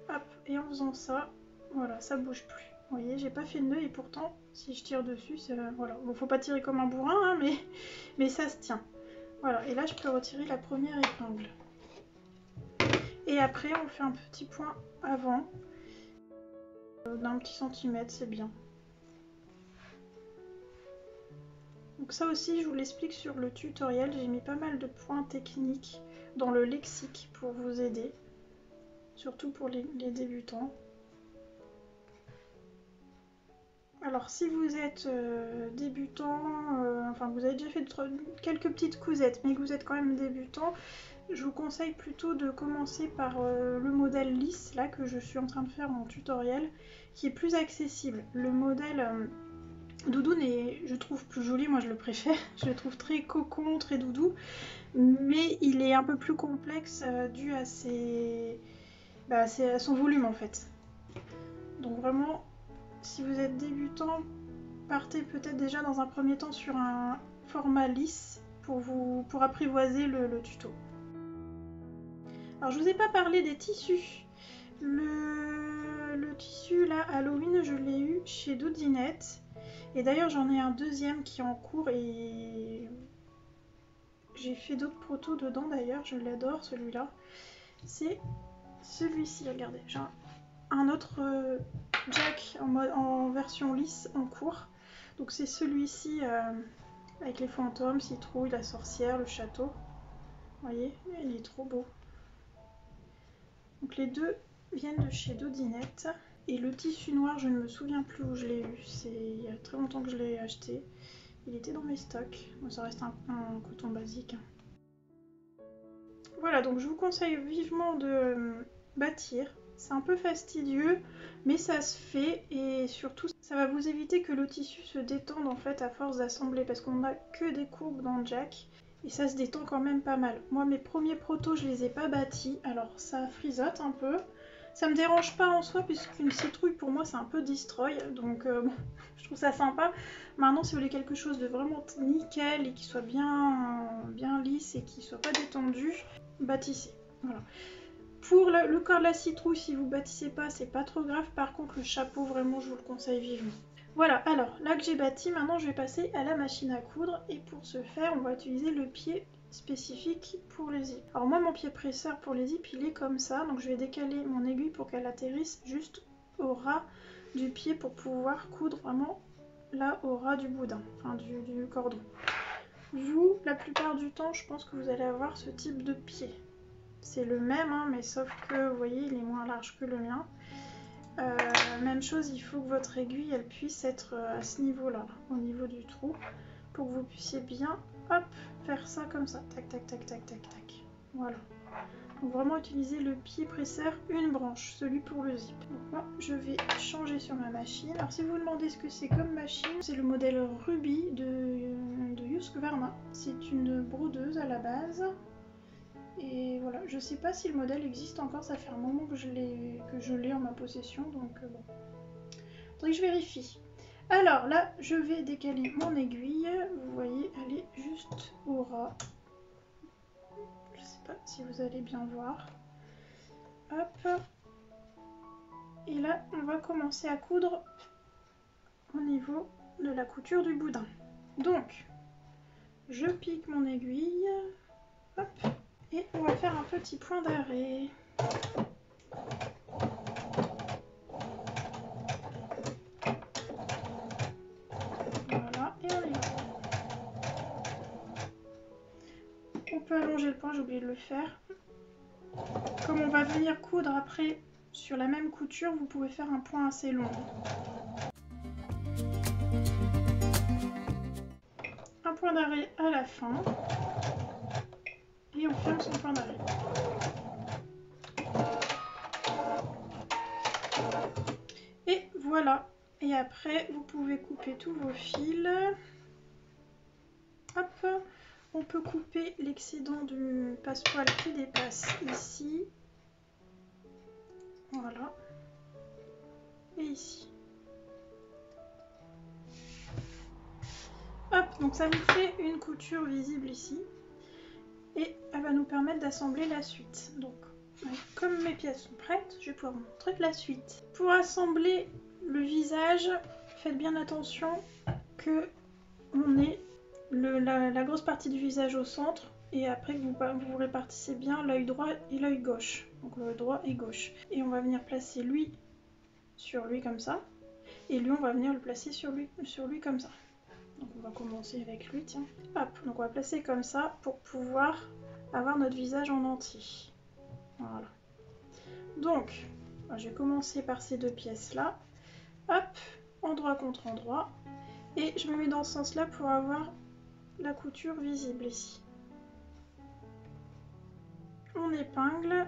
Hop, et en faisant ça, voilà, ça bouge plus. Vous voyez, j'ai pas fait de nœud et pourtant, si je tire dessus, voilà. Bon, faut pas tirer comme un bourrin, hein, mais ça se tient. Voilà, et là, je peux retirer la première épingle. Et après, on fait un petit point avant, d'un petit centimètre, c'est bien. Donc ça aussi, je vous l'explique sur le tutoriel. J'ai mis pas mal de points techniques dans le lexique pour vous aider, surtout pour les débutants. Alors si vous êtes débutant, enfin vous avez déjà fait quelques petites cousettes, mais que vous êtes quand même débutant, je vous conseille plutôt de commencer par le modèle lisse, là que je suis en train de faire en tutoriel, qui est plus accessible. Le modèle doudoune est, je trouve, plus joli, moi je le préfère, je le trouve très cocon, très doudou, mais il est un peu plus complexe dû à à son volume en fait. Donc vraiment... si vous êtes débutant, partez peut-être déjà dans un premier temps sur un format lisse pour apprivoiser le tuto. Alors je vous ai pas parlé des tissus. Le tissu là, Halloween, je l'ai eu chez Doudinette. Et d'ailleurs j'en ai un deuxième qui est en cours et j'ai fait d'autres protos dedans d'ailleurs, je l'adore celui-là. C'est celui-ci, regardez, j'ai un autre Jack en version lisse en cours. Donc c'est celui-ci avec les fantômes, citrouille, la sorcière, le château. Vous voyez, il est trop beau. Donc les deux viennent de chez Doudinette. Et le tissu noir, je ne me souviens plus où je l'ai eu. C'est il y a très longtemps que je l'ai acheté. Il était dans mes stocks. Bon, ça reste un coton basique. Voilà, donc je vous conseille vivement de bâtir. C'est un peu fastidieux, mais ça se fait et surtout ça va vous éviter que le tissu se détende en fait à force d'assembler parce qu'on n'a que des courbes dans le Jack et ça se détend quand même pas mal. Moi mes premiers protos je les ai pas bâtis, alors ça frisote un peu. Ça me dérange pas en soi puisqu'une citrouille pour moi c'est un peu destroy, donc bon, je trouve ça sympa. Maintenant si vous voulez quelque chose de vraiment nickel et qui soit bien lisse et qui soit pas détendu, bâtissez. Voilà. Pour le corps de la citrouille, si vous bâtissez pas, c'est pas trop grave. Par contre, le chapeau, vraiment, je vous le conseille vivement. Voilà, alors là que j'ai bâti, maintenant je vais passer à la machine à coudre. Et pour ce faire, on va utiliser le pied spécifique pour les zips. Alors moi, mon pied presseur pour les zips, il est comme ça. Donc je vais décaler mon aiguille pour qu'elle atterrisse juste au ras du pied pour pouvoir coudre vraiment là au ras du boudin, enfin du cordon. Vous, la plupart du temps, je pense que vous allez avoir ce type de pied. C'est le même, hein, mais sauf que, vous voyez, il est moins large que le mien. Même chose, il faut que votre aiguille, elle puisse être à ce niveau-là, au niveau du trou, pour que vous puissiez bien, hop, faire ça comme ça. Tac, tac, tac, tac, tac, tac. Voilà. Donc vraiment utiliser le pied presseur, une branche, celui pour le zip. Donc moi, je vais changer sur ma machine. Alors si vous vous demandez ce que c'est comme machine, c'est le modèle Ruby de Husqvarna. C'est une brodeuse à la base. Et voilà, je sais pas si le modèle existe encore, ça fait un moment que je l'ai en ma possession, donc bon. Faudrait que je vérifie. Alors là, je vais décaler mon aiguille, vous voyez, elle est juste au ras. Je sais pas si vous allez bien voir. Hop. Et là, on va commencer à coudre au niveau de la couture du boudin. Donc, je pique mon aiguille, hop, et on va faire un petit point d'arrêt. Voilà, et on y va. On peut allonger le point, j'ai oublié de le faire. Comme on va venir coudre après sur la même couture, vous pouvez faire un point assez long. Un point d'arrêt à la fin. Et on ferme son point d'arrêt. Et voilà. Et après, vous pouvez couper tous vos fils. Hop. On peut couper l'excédent du passepoil qui dépasse ici. Voilà. Et ici. Hop, donc ça nous fait une couture visible ici. Et elle va nous permettre d'assembler la suite. Donc, comme mes pièces sont prêtes, je vais pouvoir vous montrer la suite. Pour assembler le visage, faites bien attention que on ait la grosse partie du visage au centre et après que vous répartissez bien l'œil droit et l'œil gauche. Donc l'œil droit et gauche. Et on va venir placer lui sur lui comme ça. Et lui, on va venir le placer sur lui comme ça. Donc on va commencer avec lui, tiens. Hop, donc on va placer comme ça pour pouvoir avoir notre visage en entier. Voilà. Donc, je vais commencer par ces deux pièces-là. Hop, endroit contre endroit. Et je me mets dans ce sens-là pour avoir la couture visible ici. On épingle.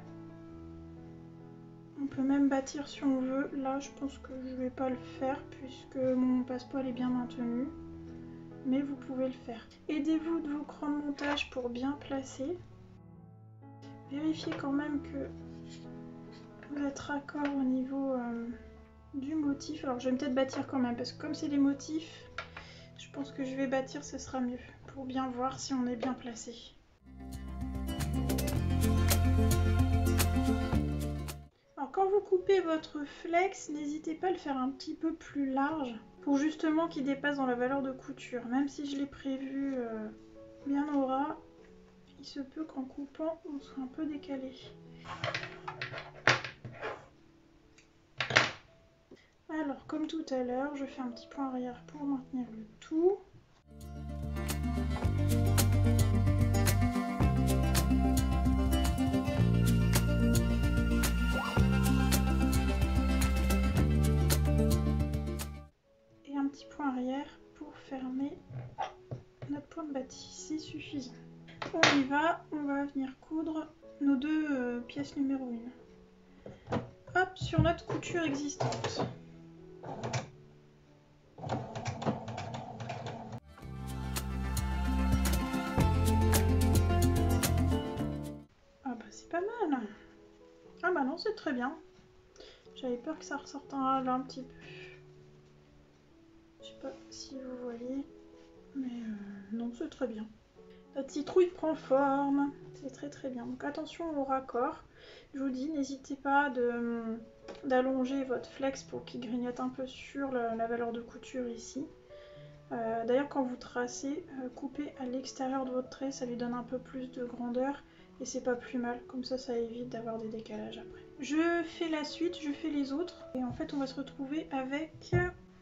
On peut même bâtir si on veut. Là, je pense que je ne vais pas le faire puisque mon passepoil est bien maintenu. Mais vous pouvez le faire. Aidez-vous de vos crans de montage pour bien placer. Vérifiez quand même que vous êtes raccord au niveau du motif. Alors je vais peut-être bâtir quand même parce que comme c'est des motifs, je pense que je vais bâtir, ce sera mieux pour bien voir si on est bien placé. Alors quand vous coupez votre flex, n'hésitez pas à le faire un petit peu plus large pour justement qu'il dépasse dans la valeur de couture. Même si je l'ai prévu bien au ras, il se peut qu'en coupant, on soit un peu décalé. Alors, comme tout à l'heure, je fais un petit point arrière pour maintenir le tout. Et un petit point arrière pour fermer notre point de bâtie, c'est suffisant. On y va, on va venir coudre nos deux pièces numéro 1. Hop, sur notre couture existante. Ah bah c'est pas mal. Ah bah non, c'est très bien. J'avais peur que ça ressorte là un petit peu. Je sais pas si vous voyez, mais non, c'est très bien. Notre citrouille prend forme, c'est très très bien. Donc attention au raccord. Je vous dis, n'hésitez pas d'allonger votre flex pour qu'il grignote un peu sur la valeur de couture ici. D'ailleurs, quand vous tracez, coupez à l'extérieur de votre trait, ça lui donne un peu plus de grandeur et c'est pas plus mal. Comme ça évite d'avoir des décalages après. Je fais la suite, je fais les autres et en fait, on va se retrouver avec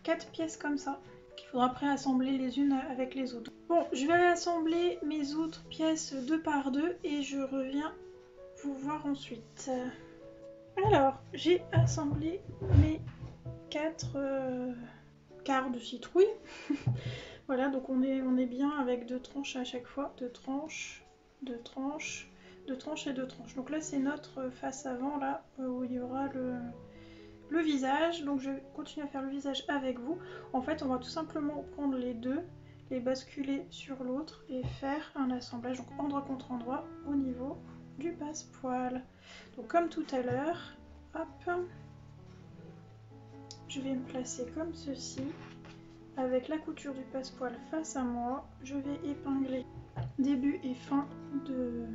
4 pièces comme ça qu'il faudra après assembler les unes avec les autres. Bon, je vais assembler mes autres pièces 2 par 2 et je reviens vous voir ensuite. Alors, j'ai assemblé mes 4 quarts de citrouille. Voilà, donc on est bien avec 2 tranches à chaque fois. 2 tranches, 2 tranches, 2 tranches et 2 tranches. Donc là, c'est notre face avant, là, où il y aura le visage. Donc je vais continuer à faire le visage avec vous. En fait, on va tout simplement prendre les deux, les basculer sur l'autre et faire un assemblage, donc endroit contre endroit, au niveau du passepoil. Donc comme tout à l'heure, hop, je vais me placer comme ceci, avec la couture du passepoil face à moi. Je vais épingler début et fin de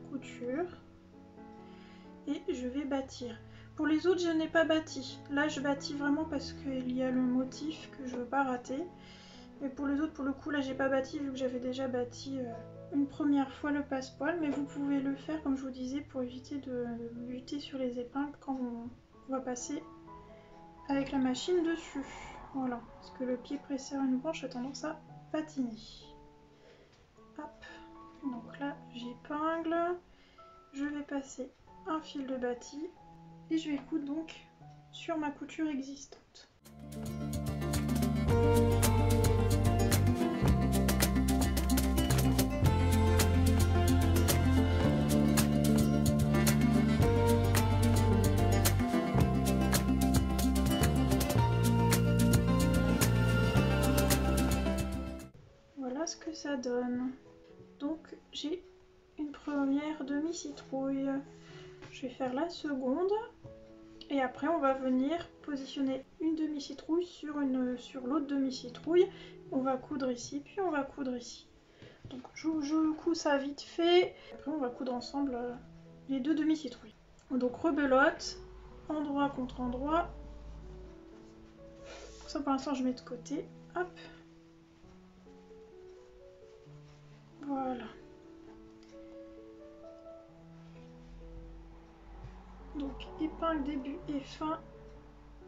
couture et je vais bâtir. Pour les autres, je n'ai pas bâti. Là, je bâtis vraiment parce qu'il y a le motif que je ne veux pas rater. Et pour les autres, pour le coup, là j'ai pas bâti vu que j'avais déjà bâti une première fois le passepoil, mais vous pouvez le faire comme je vous disais pour éviter de buter sur les épingles quand on va passer avec la machine dessus. Voilà, parce que le pied pressé à une branche a tendance à patiner. Hop, donc là j'épingle, je vais passer un fil de bâti et je vais coudre donc sur ma couture existante. Voilà ce que ça donne. Donc j'ai une première demi-citrouille. Je vais faire la seconde et après on va venir positionner une demi-citrouille sur l'autre demi-citrouille. On va coudre ici, puis on va coudre ici. Donc je couds ça vite fait. Après on va coudre ensemble les deux demi-citrouilles. Donc rebelote, endroit contre endroit. Ça pour l'instant je mets de côté. Hop. Voilà. Donc épingle début et fin.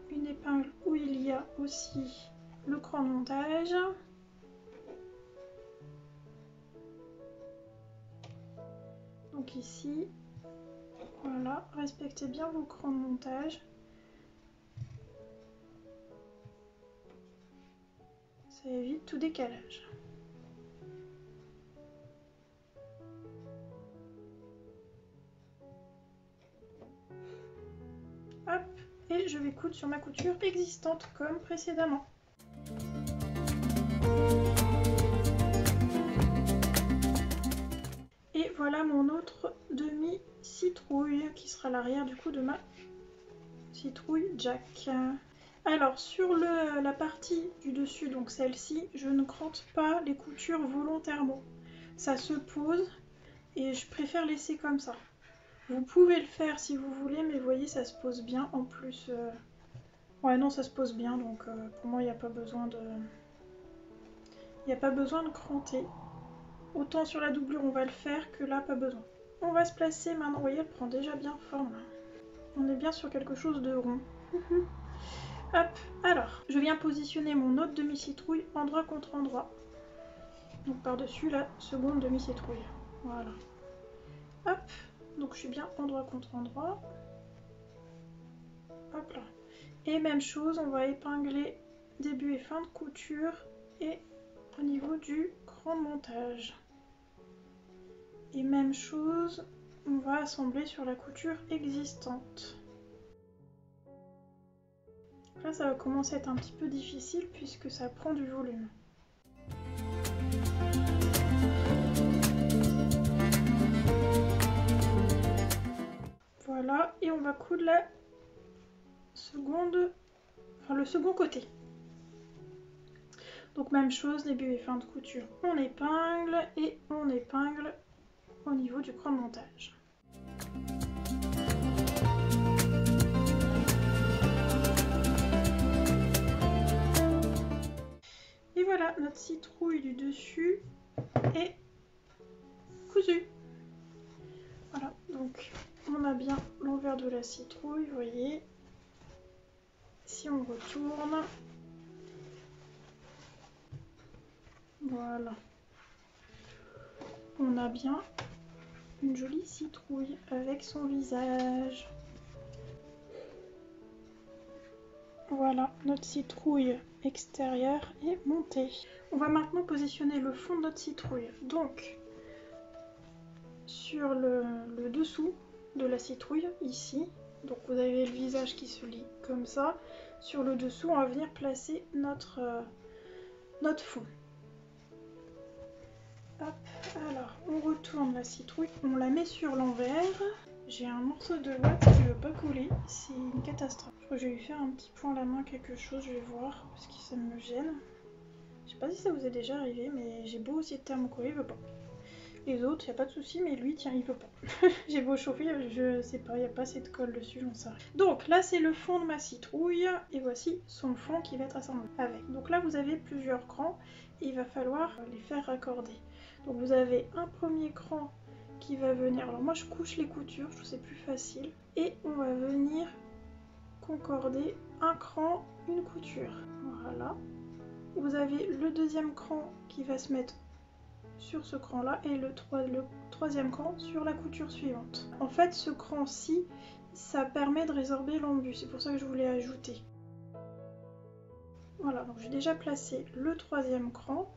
Une épingle où il y a aussi le cran de montage. Donc ici, voilà, respectez bien vos crans de montage. Ça évite tout décalage. Hop, et je vais coudre sur ma couture existante comme précédemment. Et voilà mon autre demi-citrouille qui sera l'arrière du coup de ma citrouille Jack. Alors sur la partie du dessus, donc celle-ci, je ne crante pas les coutures volontairement. Ça se pose et je préfère laisser comme ça. Vous pouvez le faire si vous voulez, mais vous voyez ça se pose bien en plus. Ouais non ça se pose bien donc pour moi il n'y a pas besoin de... Il n'y a pas besoin de cranter. Autant sur la doublure on va le faire que là pas besoin. On va se placer maintenant, vous voyez elle prend déjà bien forme. On est bien sur quelque chose de rond. Hop, alors je viens positionner mon autre demi-citrouille endroit contre endroit. Donc par-dessus la seconde demi-citrouille. Voilà. Hop, donc je suis bien endroit contre endroit. Hop là. Et même chose, on va épingler début et fin de couture et au niveau du cran de montage. Et même chose, on va assembler sur la couture existante. Là ça va commencer à être un petit peu difficile puisque ça prend du volume. Voilà, et on va coudre la seconde, enfin le second côté. Donc même chose, début et fin de couture, on épingle et on épingle au niveau du cran de montage. Et voilà, notre citrouille du dessus est cousue. Voilà, donc on a bien l'envers de la citrouille, vous voyez. Si on retourne, voilà. On a bien une jolie citrouille avec son visage. Voilà, notre citrouille extérieure est montée. On va maintenant positionner le fond de notre citrouille. Donc, sur le dessous de la citrouille, ici, donc vous avez le visage qui se lit comme ça. Sur le dessous, on va venir placer notre fond. Hop, alors on retourne la citrouille, on la met sur l'envers. J'ai un morceau de ouate qui ne veut pas couler, c'est une catastrophe. Je crois que je vais lui faire un petit point à la main, quelque chose, je vais voir, parce que ça me gêne. Je sais pas si ça vous est déjà arrivé, mais j'ai beau essayer de thermocoller, il veut pas. Les autres, il n'y a pas de souci, mais lui, tiens, il veut pas. J'ai beau chauffer, je sais pas, il n'y a pas assez de colle dessus, j'en sais rien. Donc là, c'est le fond de ma citrouille, et voici son fond qui va être assemblé avec. Donc là, vous avez plusieurs crans, et il va falloir les faire raccorder. Donc vous avez un premier cran qui va venir, alors moi je couche les coutures, je trouve c'est plus facile, et on va venir concorder un cran, une couture. Voilà. Vous avez le deuxième cran qui va se mettre sur ce cran là et le troisième cran sur la couture suivante. En fait ce cran-ci ça permet de résorber l'embu, c'est pour ça que je voulais ajouter. Voilà, donc j'ai déjà placé le troisième cran.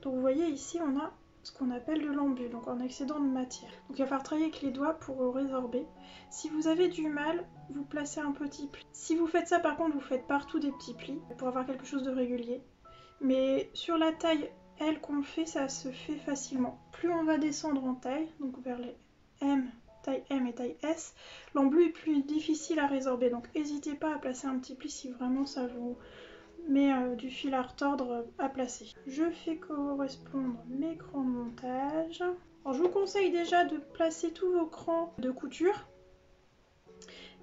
Donc vous voyez ici on a ce qu'on appelle de l'embu, donc en excédent de matière. Donc il va falloir travailler avec les doigts pour résorber. Si vous avez du mal, vous placez un petit pli. Si vous faites ça par contre, vous faites partout des petits plis pour avoir quelque chose de régulier. Mais sur la taille L qu'on fait, ça se fait facilement. Plus on va descendre en taille, donc vers les taille M et taille S, l'embu est plus difficile à résorber. Donc n'hésitez pas à placer un petit pli si vraiment ça vous met du fil à retordre à placer. Je fais correspondre mes crans de montage. Alors, je vous conseille déjà de placer tous vos crans de couture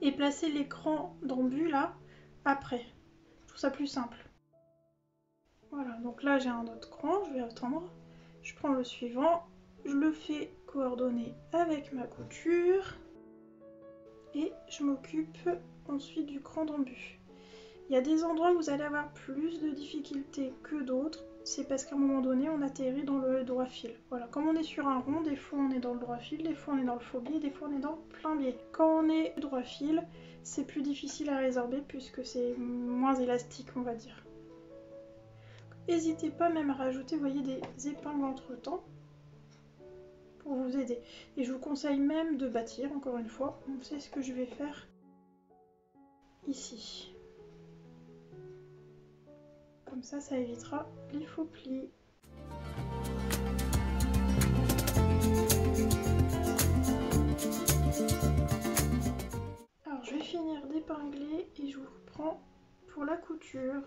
et placer les crans d'embu là après. Je trouve ça plus simple. Voilà, donc là j'ai un autre cran, je vais attendre. Je prends le suivant, je le fais coordonner avec ma couture et je m'occupe ensuite du cran d'embu. Il y a des endroits où vous allez avoir plus de difficultés que d'autres, c'est parce qu'à un moment donné on atterrit dans le droit fil. Voilà, comme on est sur un rond, des fois on est dans le droit fil, des fois on est dans le faux biais, des fois on est dans le plein biais. Quand on est droit fil, c'est plus difficile à résorber puisque c'est moins élastique on va dire. N'hésitez pas même à rajouter, vous voyez, des épingles entre temps pour vous aider. Et je vous conseille même de bâtir, encore une fois. Donc c'est ce que je vais faire ici. Comme ça, ça évitera les faux plis. Alors je vais finir d'épingler et je vous reprends pour la couture.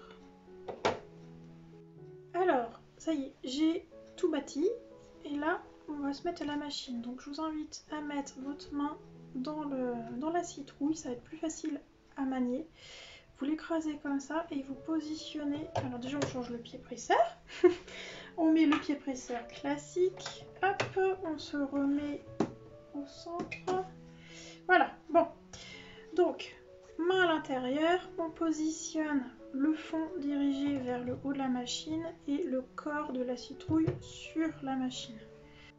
Alors, ça y est, j'ai tout bâti. Et là, on va se mettre à la machine. Donc je vous invite à mettre votre main dans la citrouille. Ça va être plus facile à manier. Vous l'écrasez comme ça et vous positionnez. Alors déjà, on change le pied presseur. On met le pied presseur classique. Hop, on se remet au centre. Voilà, bon. Donc, main à l'intérieur, on positionne le fond dirigé vers le haut de la machine et le corps de la citrouille sur la machine.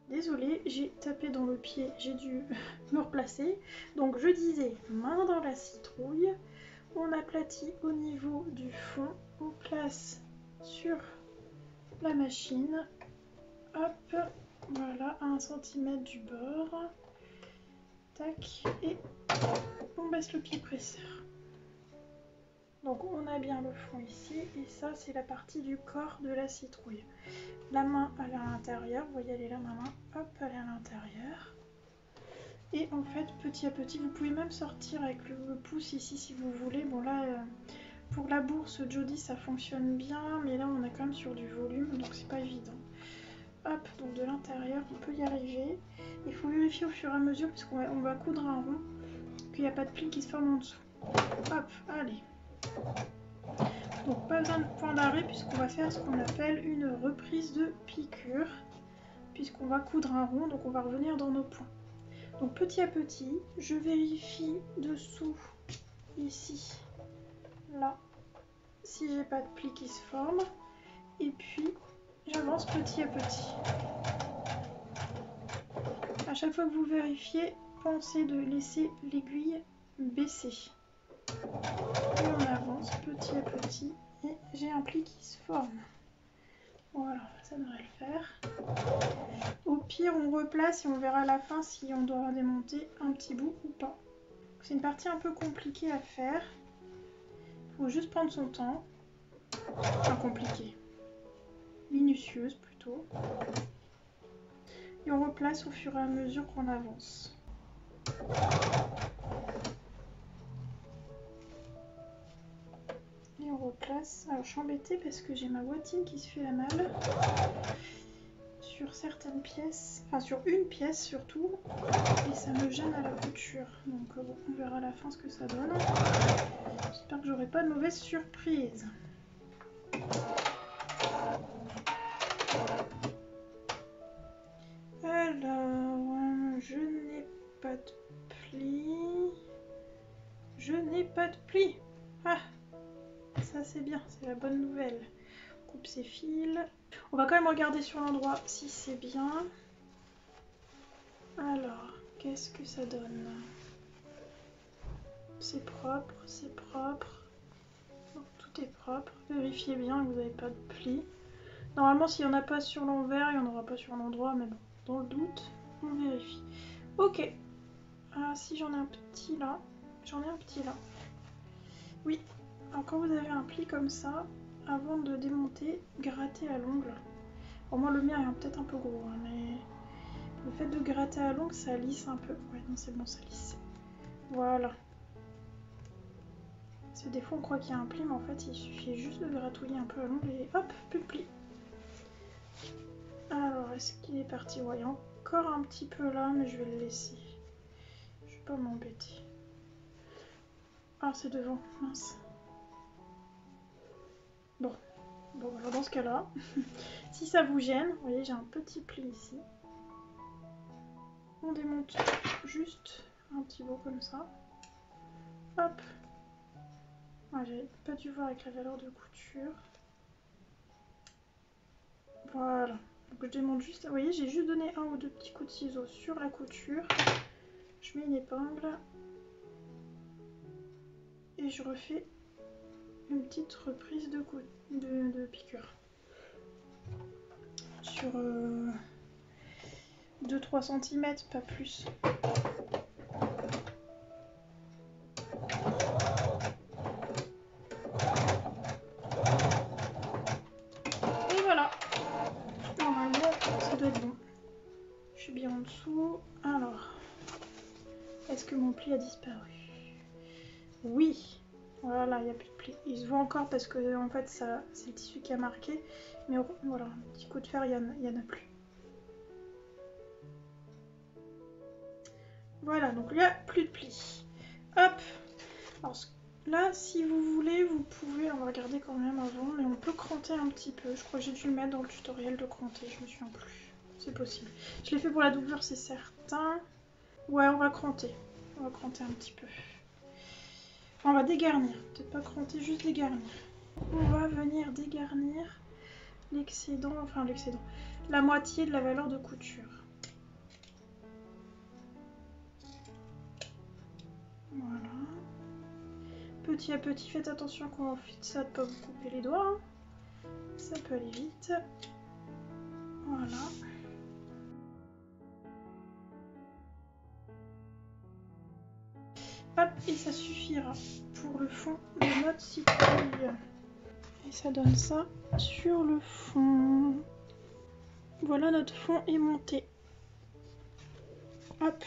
Désolée, j'ai tapé dans le pied, j'ai dû me replacer. Donc je disais, main dans la citrouille, on aplatit au niveau du fond, on place sur la machine, hop, voilà, à 1 cm du bord, tac, et on baisse le pied presseur. Donc on a bien le fond ici, et ça c'est la partie du corps de la citrouille. La main elle est à l'intérieur, vous voyez elle est là ma main, hop elle est à l'intérieur. Et en fait petit à petit, vous pouvez même sortir avec le pouce ici si vous voulez. Bon là pour la bourse Jody ça fonctionne bien, mais là on est quand même sur du volume donc c'est pas évident. Hop, donc de l'intérieur on peut y arriver. Il faut vérifier au fur et à mesure parce qu'on va coudre un rond, qu'il n'y a pas de pli qui se forme en dessous. Hop, allez. Donc pas besoin de point d'arrêt puisqu'on va faire ce qu'on appelle une reprise de piqûre, puisqu'on va coudre un rond, donc on va revenir dans nos points. Donc petit à petit, je vérifie dessous, ici, là, si j'ai pas de pli qui se forme, et puis j'avance petit à petit. À chaque fois que vous vérifiez, pensez de laisser l'aiguille baisser. Et on avance petit à petit et j'ai un pli qui se forme. Voilà, ça devrait le faire. Au pire, on replace et on verra à la fin si on doit démonter un petit bout ou pas. C'est une partie un peu compliquée à faire. Il faut juste prendre son temps. Enfin, compliquée. Minutieuse plutôt. Et on replace au fur et à mesure qu'on avance. Et on replace. Alors je suis embêtée parce que j'ai ma boîtine qui se fait la malle sur certaines pièces, enfin sur une pièce surtout, et ça me gêne à la couture. Donc bon, on verra à la fin ce que ça donne. J'espère que j'aurai pas de mauvaise surprise. Alors, je n'ai pas de pli. Je n'ai pas de pli. Ah, ça c'est bien, c'est la bonne nouvelle. On coupe ces fils. On va quand même regarder sur l'endroit si c'est bien. Alors, qu'est-ce que ça donne? C'est propre, c'est propre. Donc, tout est propre. Vérifiez bien que vous n'avez pas de pli. Normalement, s'il n'y en a pas sur l'envers, il n'y en aura pas sur l'endroit, mais bon, dans le doute, on vérifie. Ok. Ah, si j'en ai un petit là. J'en ai un petit là. Oui. Alors, quand vous avez un pli comme ça, avant de démonter, grattez à l'ongle. Bon, moi, le mien est peut-être un peu gros, hein, mais le fait de gratter à l'ongle, ça lisse un peu. Ouais, non, c'est bon, ça lisse. Voilà. Parce que des fois, on croit qu'il y a un pli, mais en fait, il suffit juste de gratouiller un peu à l'ongle et hop, plus de pli. Alors, est-ce qu'il est parti? Ouais, il y a encore un petit peu là, mais je vais le laisser. Je vais pas m'embêter. Ah, c'est devant, mince. Bon, alors dans ce cas-là, si ça vous gêne, vous voyez, j'ai un petit pli ici. On démonte juste un petit bout comme ça. Hop. Ouais, j'avais pas dû voir avec la valeur de couture. Voilà. Donc je démonte juste, vous voyez, j'ai juste donné un ou deux petits coups de ciseaux sur la couture. Je mets une épingle. Et je refais une petite reprise de piqûre. Sur 2-3 cm, pas plus. Et voilà. Normalement, ça doit être bon. Je suis bien en dessous. Alors, est-ce que mon pli a disparu? Oui. Voilà, il n'y a plus de pli. Il se voit encore parce que en fait, c'est le tissu qui a marqué. Mais voilà, un petit coup de fer, il n'y en a plus. Voilà, donc il n'y a plus de pli. Hop. Alors, là, si vous voulez, vous pouvez, on va regarder quand même avant, mais on peut cranter un petit peu. Je crois que j'ai dû le mettre dans le tutoriel de cranter, je me souviens plus. C'est possible. Je l'ai fait pour la doublure, c'est certain. Ouais, on va cranter. On va cranter un petit peu. On va dégarnir. Peut-être pas cranter, juste dégarnir. On va venir dégarnir l'excédent, enfin l'excédent, la moitié de la valeur de couture. Voilà. Petit à petit, faites attention quand on fait ça de ne pas vous couper les doigts. Hein. Ça peut aller vite. Voilà. Hop, et ça suffira pour le fond de notre citrouille. Et ça donne ça sur le fond. Voilà, notre fond est monté. Hop.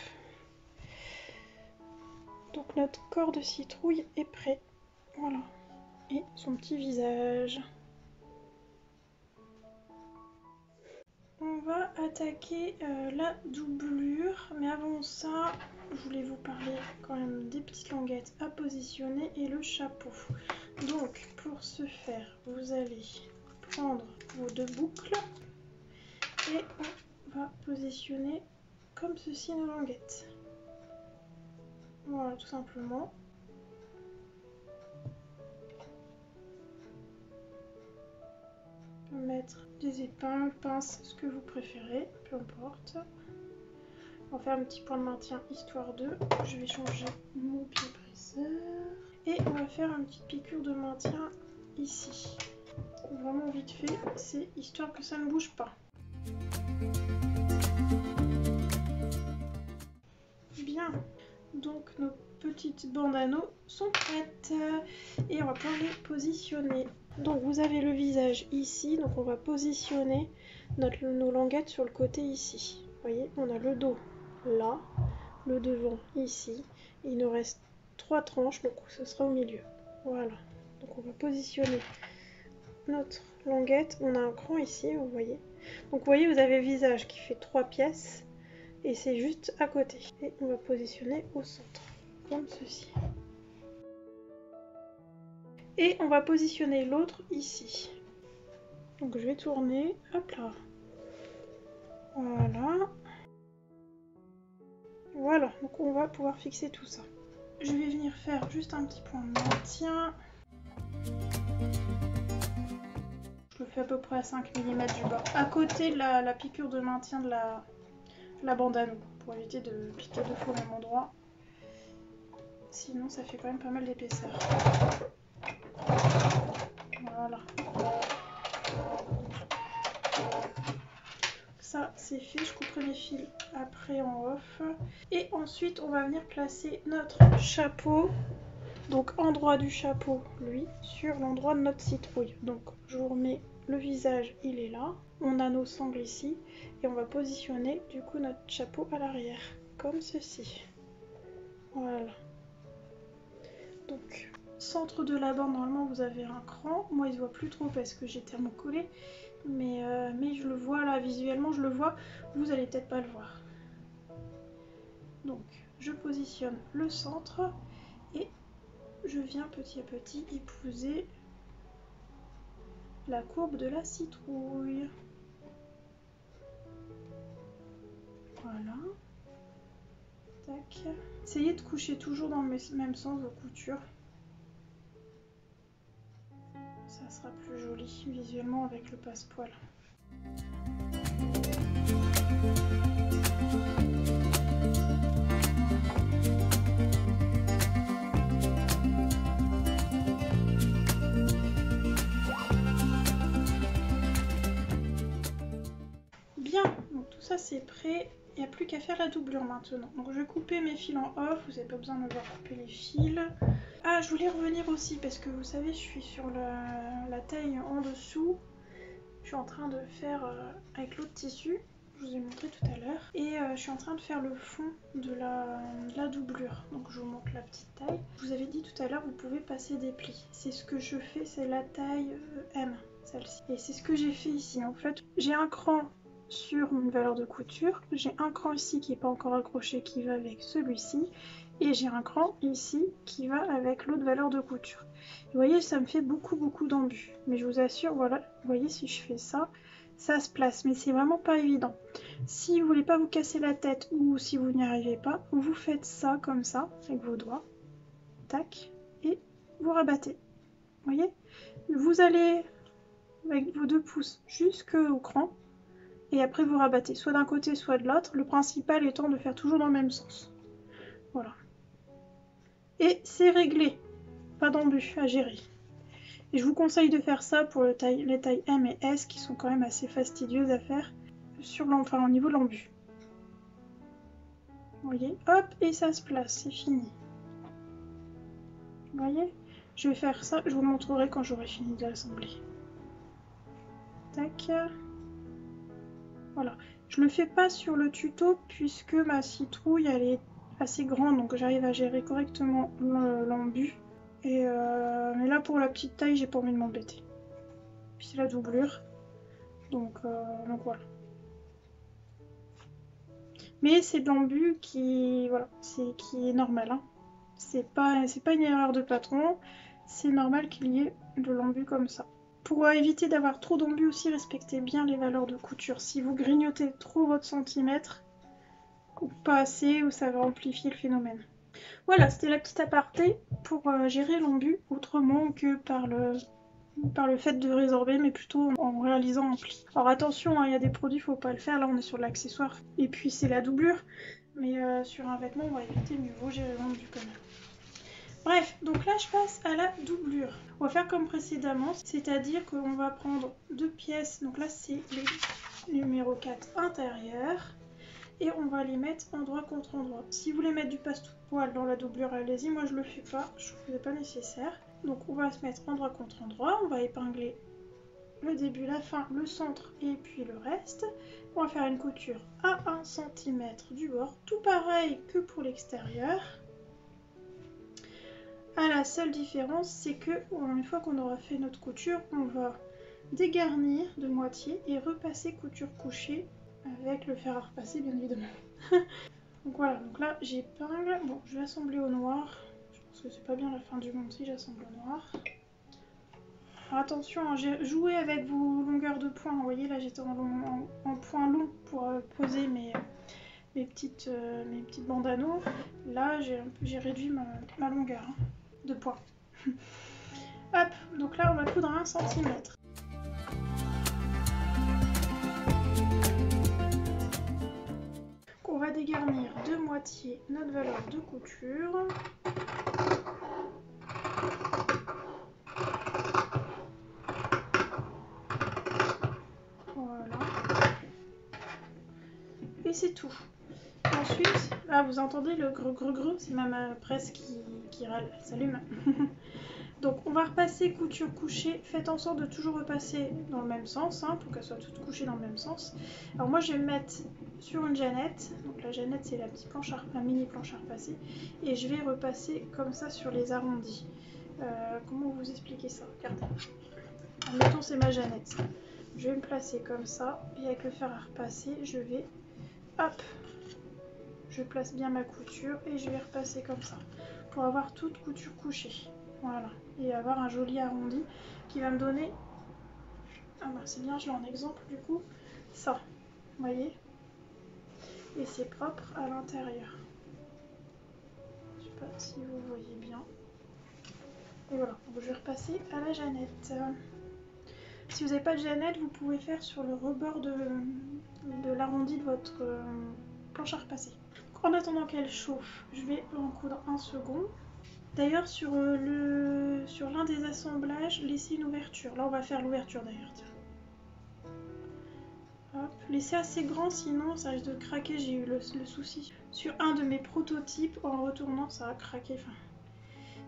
Donc notre corps de citrouille est prêt. Voilà. Et son petit visage. On va attaquer la doublure, mais avant ça, je voulais vous parler quand même des petites languettes à positionner et le chapeau. Donc pour ce faire, vous allez prendre vos deux boucles et on va positionner comme ceci nos languettes. Voilà, tout simplement. On peut mettre des épingles, pinces, ce que vous préférez, peu importe. On va faire un petit point de maintien histoire de. Je vais changer mon pied presseur. Et on va faire une petite piqûre de maintien ici. Vraiment vite fait, c'est histoire que ça ne bouge pas. Bien, donc nos petites bandes anneaux sont prêtes. Et on va pouvoir les positionner. Donc vous avez le visage ici, donc on va positionner nos languettes sur le côté ici. Vous voyez, on a le dos là, le devant ici. Il nous reste 3 tranches, donc ce sera au milieu. Voilà, donc on va positionner notre languette. On a un cran ici, vous voyez. Donc vous voyez, vous avez le visage qui fait 3 pièces et c'est juste à côté. Et on va positionner au centre, comme ceci. Et on va positionner l'autre ici. Donc je vais tourner, hop là. Voilà. Voilà, donc on va pouvoir fixer tout ça. Je vais venir faire juste un petit point de maintien. Je le fais à peu près à 5 mm du bas. À côté de la piqûre de maintien de la bandane, pour éviter de piquer deux fois au même endroit. Sinon ça fait quand même pas mal d'épaisseur. Voilà. Ça c'est fait, je couperai mes fils après en off. Et ensuite on va venir placer notre chapeau, donc endroit du chapeau, lui, sur l'endroit de notre citrouille. Donc je vous remets le visage, il est là. On a nos sangles ici et on va positionner du coup notre chapeau à l'arrière, comme ceci. Voilà. Donc centre de la bande, normalement vous avez un cran. Moi il se voit plus trop parce que j'ai thermocollé. Mais je le vois là, visuellement je le vois, vous allez peut-être pas le voir. Donc je positionne le centre et je viens petit à petit épouser la courbe de la citrouille. Voilà. Tac. Essayez de coucher toujours dans le même sens vos coutures. Ça sera plus joli visuellement avec le passepoil. Bien, donc tout ça c'est prêt. Il n'y a plus qu'à faire la doublure maintenant. Donc je vais couper mes fils en off, vous n'avez pas besoin de me voir couper les fils. Ah, je voulais revenir aussi parce que vous savez, je suis sur la taille en dessous. Je suis en train de faire avec l'autre tissu, je vous ai montré tout à l'heure. Et je suis en train de faire le fond de la doublure. Donc je vous montre la petite taille. Je vous avais dit tout à l'heure, vous pouvez passer des plis. C'est ce que je fais, c'est la taille M, celle-ci. Et c'est ce que j'ai fait ici. En fait, j'ai un cran sur une valeur de couture. J'ai un cran ici qui n'est pas encore accroché qui va avec celui-ci. Et j'ai un cran ici qui va avec l'autre valeur de couture. Vous voyez, ça me fait beaucoup d'embut. Mais je vous assure, voilà, vous voyez, si je fais ça, ça se place. Mais c'est vraiment pas évident. Si vous voulez pas vous casser la tête ou si vous n'y arrivez pas, vous faites ça comme ça, avec vos doigts. Tac. Et vous rabattez. Vous voyez, vous allez avec vos 2 pouces jusqu'au cran. Et après vous rabattez, soit d'un côté, soit de l'autre. Le principal étant de faire toujours dans le même sens. Voilà. Et c'est réglé. Pas d'embut à gérer. Et je vous conseille de faire ça pour les tailles M et S qui sont quand même assez fastidieuses à faire au niveau de l'embut. Vous voyez, hop, et ça se place, c'est fini. Vous voyez, je vais faire ça, je vous montrerai quand j'aurai fini de l'assembler. Tac. Voilà. Je le fais pas sur le tuto puisque ma citrouille elle est assez grande, donc j'arrive à gérer correctement l'embut. Mais là pour la petite taille, j'ai pas envie de m'embêter. Puis c'est la doublure, donc voilà. Mais c'est de l'embut qui est normal. Hein. C'est pas une erreur de patron, c'est normal qu'il y ait de l'embut comme ça. Pour éviter d'avoir trop d'embut aussi, respectez bien les valeurs de couture. Si vous grignotez trop votre centimètre, ou pas assez, ou ça va amplifier le phénomène. Voilà, c'était la petite aparté pour gérer l'embut autrement que par le fait de résorber, mais plutôt en réalisant un pli. Alors attention, il y a des produits, faut pas le faire, là on est sur l'accessoire, et puis c'est la doublure, mais sur un vêtement, on va éviter, mieux vaut gérer l'embut quand même. Bref, donc là je passe à la doublure. On va faire comme précédemment, c'est-à-dire qu'on va prendre 2 pièces, donc là c'est les numéro 4 intérieur, et on va les mettre endroit contre endroit. Si vous voulez mettre du passe-poil dans la doublure, allez-y, moi je le fais pas, je trouve que c'est pas nécessaire. Donc on va se mettre endroit contre endroit, on va épingler le début, la fin, le centre et puis le reste. On va faire une couture à 1 cm du bord, tout pareil que pour l'extérieur. La seule différence, c'est que une fois qu'on aura fait notre couture, on va dégarnir de moitié et repasser couture couchée avec le fer à repasser bien évidemment. Donc voilà, donc là j'épingle. Bon, je vais assembler au noir. Je pense que c'est pas bien la fin du monde si j'assemble au noir. Alors attention, hein, jouez avec vos longueurs de points. Vous voyez là j'étais en point long pour poser mes petites bandes anneaux. Là j'ai réduit ma longueur de points. Hop, donc là on va coudre à 1 cm. On va dégarnir de moitié notre valeur de couture. Voilà. Et c'est tout. Ensuite, là vous entendez le greu, c'est ma presse qui s'allume. Donc on va repasser couture couchée. Faites en sorte de toujours repasser dans le même sens, hein, pour qu'elle soit toute couchée dans le même sens. Alors moi je vais me mettre sur une jeannette. Donc la jeannette c'est la petite planche la mini planche à repasser. Et je vais repasser comme ça sur les arrondis. Comment vous expliquer ça? Regardez. Admettons c'est ma jeannette. Je vais me placer comme ça. Et avec le fer à repasser, je vais... Hop, je place bien ma couture et je vais repasser comme ça. Pour avoir toute couture couchée. Voilà, et avoir un joli arrondi qui va me donner, ah ben c'est bien, je l'ai en exemple du coup, ça, vous voyez, et c'est propre à l'intérieur. Je sais pas si vous voyez bien. Et voilà, donc je vais repasser à la jeannette. Si vous n'avez pas de jeannette, vous pouvez faire sur le rebord de l'arrondi de votre planche à repasser. Donc, en attendant qu'elle chauffe, je vais en coudre un second. D'ailleurs, sur l'un des assemblages, laissez une ouverture. Là, on va faire l'ouverture d'ailleurs. Hop, laissez assez grand, sinon ça risque de craquer. J'ai eu le souci. Sur un de mes prototypes, en retournant, ça a craqué. Enfin,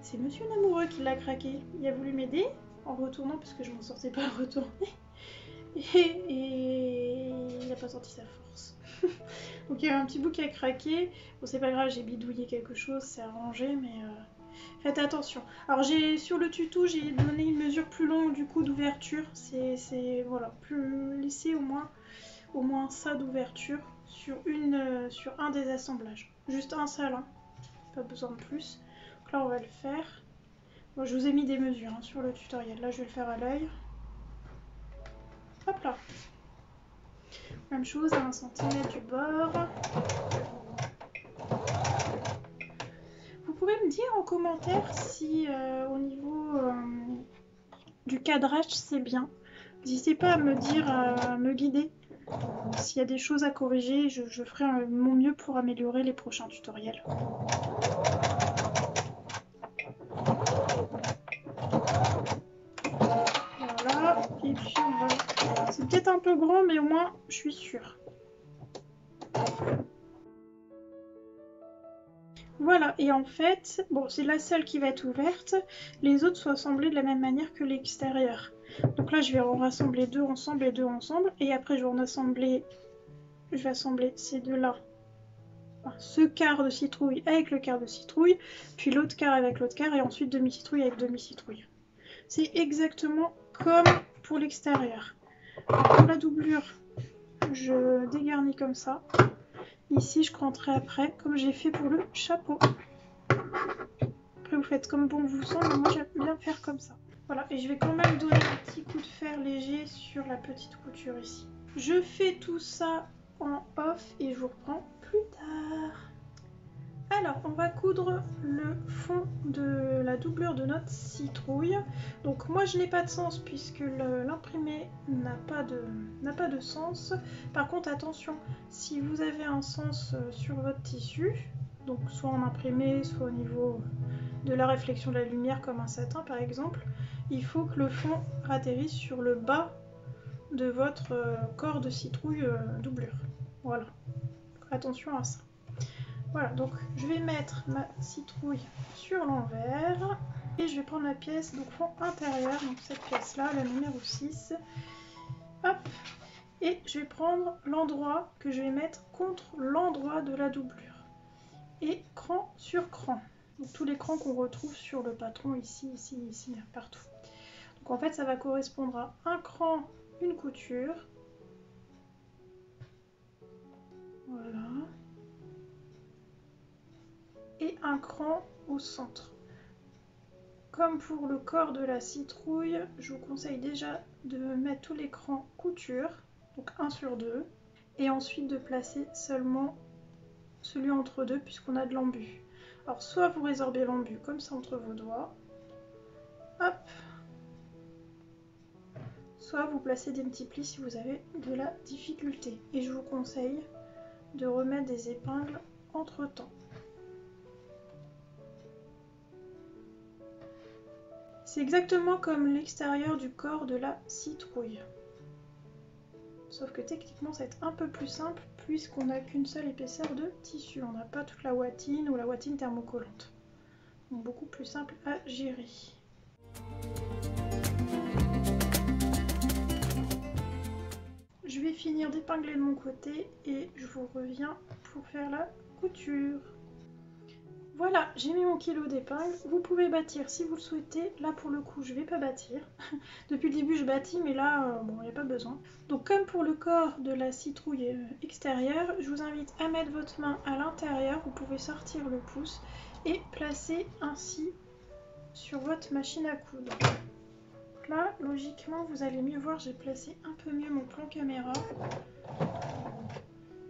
c'est Monsieur Namoureux qui l'a craqué. Il a voulu m'aider en retournant, parce que je m'en sortais pas à retourner. Et il n'a pas sorti sa force. Donc il y a un petit bout qui a craqué. Bon, c'est pas grave, j'ai bidouillé quelque chose, c'est arrangé, mais... Faites attention. Alors sur le tuto, j'ai donné une mesure plus longue du coup d'ouverture. C'est voilà, laissez au moins ça d'ouverture sur un des assemblages. Juste un seul, hein. Pas besoin de plus. Donc là on va le faire. Bon, je vous ai mis des mesures hein, sur le tutoriel. Là je vais le faire à l'œil. Hop là. Même chose à 1 cm du bord. Vous pouvez me dire en commentaire si au niveau du cadrage c'est bien. N'hésitez pas à me dire, à me guider. S'il y a des choses à corriger, je ferai mon mieux pour améliorer les prochains tutoriels. Voilà, et puis on va... C'est peut-être un peu grand, mais au moins je suis sûre. Voilà, et en fait, bon, c'est la seule qui va être ouverte. Les autres sont assemblés de la même manière que l'extérieur. Donc là, je vais en rassembler deux ensemble et deux ensemble. Et après, je vais assembler ces deux-là. Enfin, ce quart de citrouille avec le quart de citrouille. Puis l'autre quart avec l'autre quart. Et ensuite demi-citrouille avec demi-citrouille. C'est exactement comme pour l'extérieur. Pour la doublure, je dégarnis comme ça. Ici, je cranterai après, comme j'ai fait pour le chapeau. Après, vous faites comme bon vous semble, mais moi j'aime bien faire comme ça. Voilà, et je vais quand même donner un petit coup de fer léger sur la petite couture ici. Je fais tout ça en off et je vous reprends plus tard. Alors, on va coudre le fond de la doublure de notre citrouille. Donc moi je n'ai pas de sens puisque l'imprimé n'a pas de sens. Par contre attention, si vous avez un sens sur votre tissu, donc soit en imprimé, soit au niveau de la réflexion de la lumière comme un satin par exemple, il faut que le fond atterrisse sur le bas de votre corps de citrouille doublure. Voilà, attention à ça. Voilà, donc je vais mettre ma citrouille sur l'envers et je vais prendre la pièce, donc fond intérieur, donc cette pièce-là, la numéro 6. Hop, et je vais prendre l'endroit que je vais mettre contre l'endroit de la doublure. Et cran sur cran. Donc tous les crans qu'on retrouve sur le patron, ici, ici, ici, partout. Donc Donc en fait ça va correspondre à un cran, une couture. Voilà. Et un cran au centre. Comme pour le corps de la citrouille, je vous conseille déjà de mettre tous les crans couture, donc 1 sur 2, et ensuite de placer seulement celui entre deux puisqu'on a de l'embu. Alors soit vous résorbez l'embu comme ça entre vos doigts, hop, soit vous placez des petits plis si vous avez de la difficulté. Et je vous conseille de remettre des épingles entre temps. C'est exactement comme l'extérieur du corps de la citrouille. Sauf que techniquement ça va être un peu plus simple puisqu'on n'a qu'une seule épaisseur de tissu. On n'a pas toute la watine ou la watine thermocollante. Donc beaucoup plus simple à gérer. Je vais finir d'épingler de mon côté et je vous reviens pour faire la couture. Voilà, j'ai mis mon kilo d'épingles. Vous pouvez bâtir si vous le souhaitez. Là pour le coup je vais pas bâtir. Depuis le début je bâtis mais là bon il n'y a pas besoin. Donc comme pour le corps de la citrouille extérieure, je vous invite à mettre votre main à l'intérieur. Vous pouvez sortir le pouce et placer ainsi sur votre machine à coudre. Donc là logiquement vous allez mieux voir, j'ai placé un peu mieux mon plan caméra.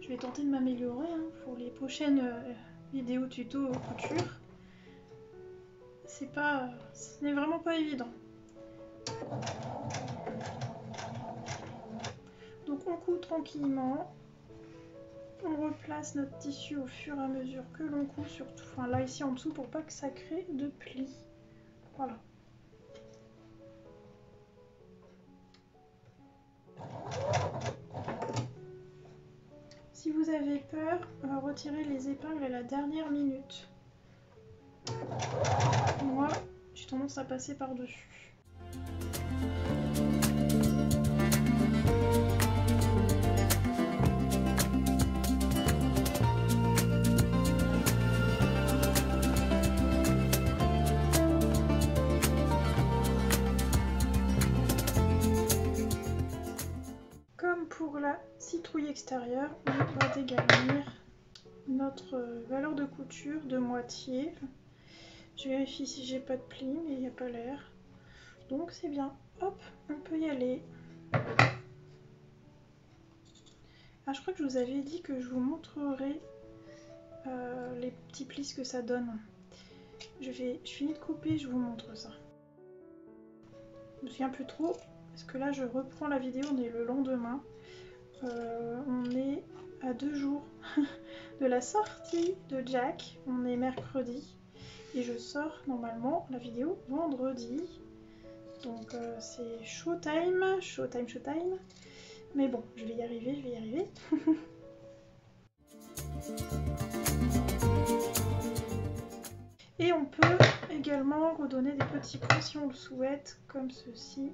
Je vais tenter de m'améliorer pour les prochaines vidéo tuto couture. Ce n'est vraiment pas évident. Donc on coud tranquillement. On replace notre tissu au fur et à mesure que l'on coud, surtout enfin là ici en dessous pour pas que ça crée de plis. Voilà. Si vous avez peur, retirez les épingles à la dernière minute. Moi, j'ai tendance à passer par-dessus. Comme pour la citrouille extérieure, on va dégarnir notre valeur de couture de moitié. Je vérifie si j'ai pas de plis, mais il n'y a pas l'air. Donc c'est bien. Hop, on peut y aller. Ah, je crois que je vous avais dit que je vous montrerai les petits plis que ça donne. Je finis de couper, je vous montre ça. Je me souviens plus trop, parce que là je reprends la vidéo, on est le lendemain. On est à 2 jours de la sortie de Jack. On est mercredi. Et je sors normalement la vidéo vendredi. Donc c'est showtime, showtime, showtime. Mais bon, je vais y arriver, je vais y arriver. Et on peut également redonner des petits points si on le souhaite, comme ceci.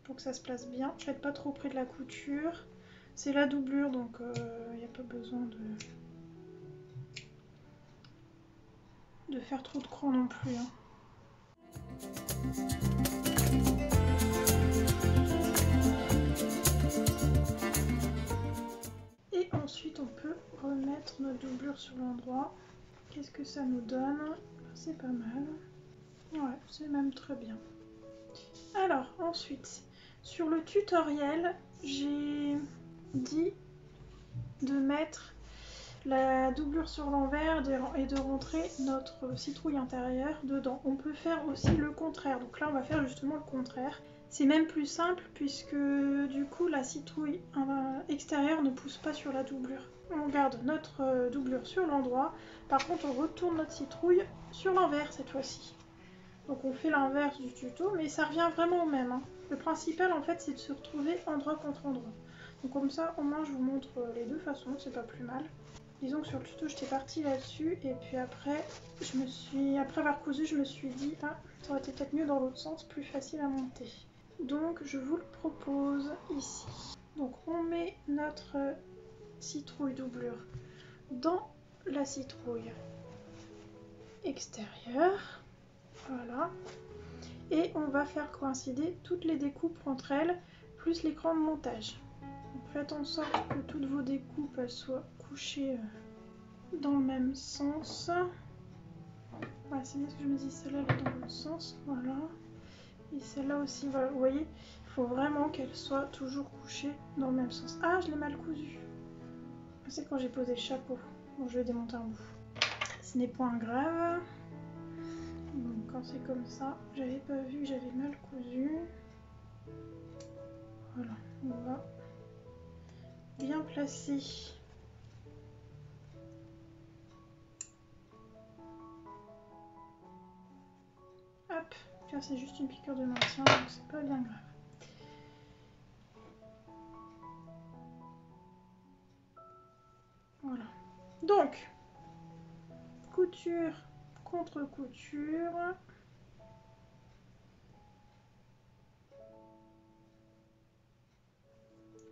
Pour que ça se place bien. Faites pas trop près de la couture. C'est la doublure, donc il n'y a pas besoin de faire trop de crans non plus. Et ensuite on peut remettre notre doublure sur l'endroit. Qu'est-ce que ça nous donne? C'est pas mal. Ouais, c'est même très bien. Alors ensuite, sur le tutoriel, j'ai dit de mettre la doublure sur l'envers et de rentrer notre citrouille intérieure dedans. On peut faire aussi le contraire. Donc là, on va faire justement le contraire. C'est même plus simple puisque du coup, la citrouille extérieure ne pousse pas sur la doublure. On garde notre doublure sur l'endroit. Par contre, on retourne notre citrouille sur l'envers cette fois-ci. Donc on fait l'inverse du tuto, mais ça revient vraiment au même. Le principal, en fait, c'est de se retrouver endroit contre endroit. Donc comme ça, au moins, je vous montre les deux façons, c'est pas plus mal. Disons que sur le tuto, j'étais partie là-dessus, et puis après, après avoir cousu, je me suis dit, ah, ça aurait été peut-être mieux dans l'autre sens, plus facile à monter. Donc je vous le propose ici. Donc on met notre citrouille doublure dans la citrouille extérieure. Voilà. et on va faire coïncider toutes les découpes entre elles, plus l'écran de montage. Donc faites en sorte que toutes vos découpes elles soient couchées dans le même sens. Voilà, c'est bien ce que je me dis, celle-là elle est dans le sens, voilà. Et celle-là aussi, voilà, vous voyez, il faut vraiment qu'elle soit toujours couchée dans le même sens. Ah, je l'ai mal cousu. C'est quand j'ai posé le chapeau. Bon, je vais démonter un bout. Ce n'est point grave. Donc, quand c'est comme ça, j'avais pas vu que j'avais mal cousu. Voilà, on va bien placer. Hop, là c'est juste une piqûre de maintien, donc c'est pas bien grave. Voilà. Donc, couture contre couture.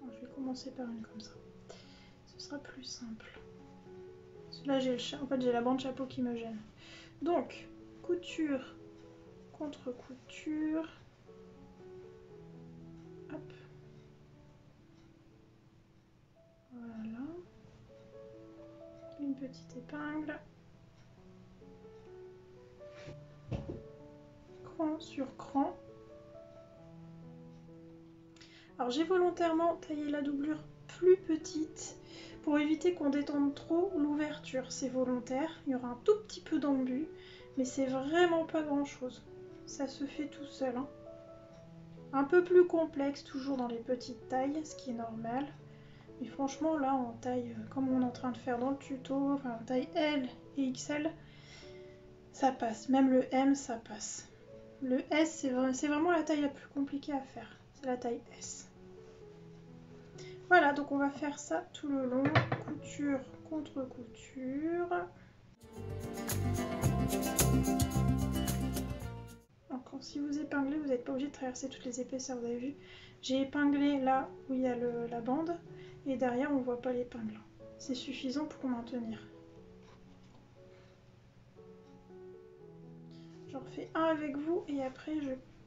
Alors, je vais commencer par une comme ça. Ce sera plus simple. Là, j'ai en fait, j'ai la bande chapeau qui me gêne. Donc, couture contre couture. Hop. Voilà. Une petite épingle. Cran sur cran. Alors j'ai volontairement taillé la doublure plus petite pour éviter qu'on détende trop l'ouverture. C'est volontaire, il y aura un tout petit peu d'embu, mais c'est vraiment pas grand chose. Ça se fait tout seul. Hein. Un peu plus complexe toujours dans les petites tailles, ce qui est normal. Mais franchement là en taille, comme on est en train de faire dans le tuto, enfin en taille L et XL, ça passe. Même le M ça passe. Le S c'est vraiment la taille la plus compliquée à faire. C'est la taille S. Voilà, donc on va faire ça tout le long, couture contre couture. Encore, si vous épinglez, vous n'êtes pas obligé de traverser toutes les épaisseurs, vous avez vu. J'ai épinglé là où il y a la bande, et derrière on ne voit pas l'épingle. C'est suffisant pour maintenir. J'en refais un avec vous, et après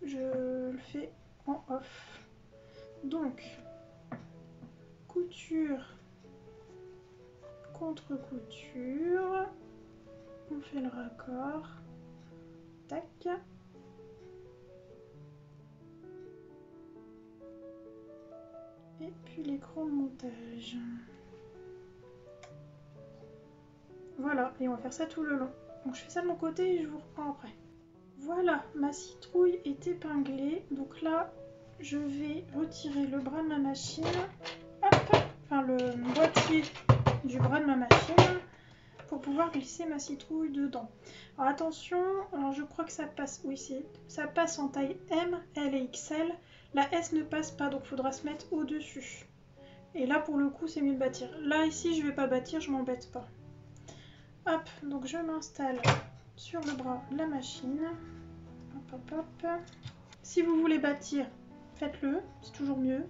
je le fais en off. Donc, couture contre couture, on fait le raccord, tac, et puis l'écran de montage. Voilà, et on va faire ça tout le long. Donc je fais ça de mon côté et je vous reprends après. Voilà, ma citrouille est épinglée, donc là je vais retirer le bras de ma machine, hop, enfin le boîtier du bras de ma machine, pour pouvoir glisser ma citrouille dedans. Alors attention, alors je crois que ça passe, oui ça passe en taille M, L et XL, la S ne passe pas, donc il faudra se mettre au-dessus. Et là pour le coup c'est mieux de bâtir. Là ici je vais pas bâtir, je m'embête pas. Hop, donc je m'installe sur le bras de la machine. Hop, hop, hop. Si vous voulez bâtir, faites-le, c'est toujours mieux.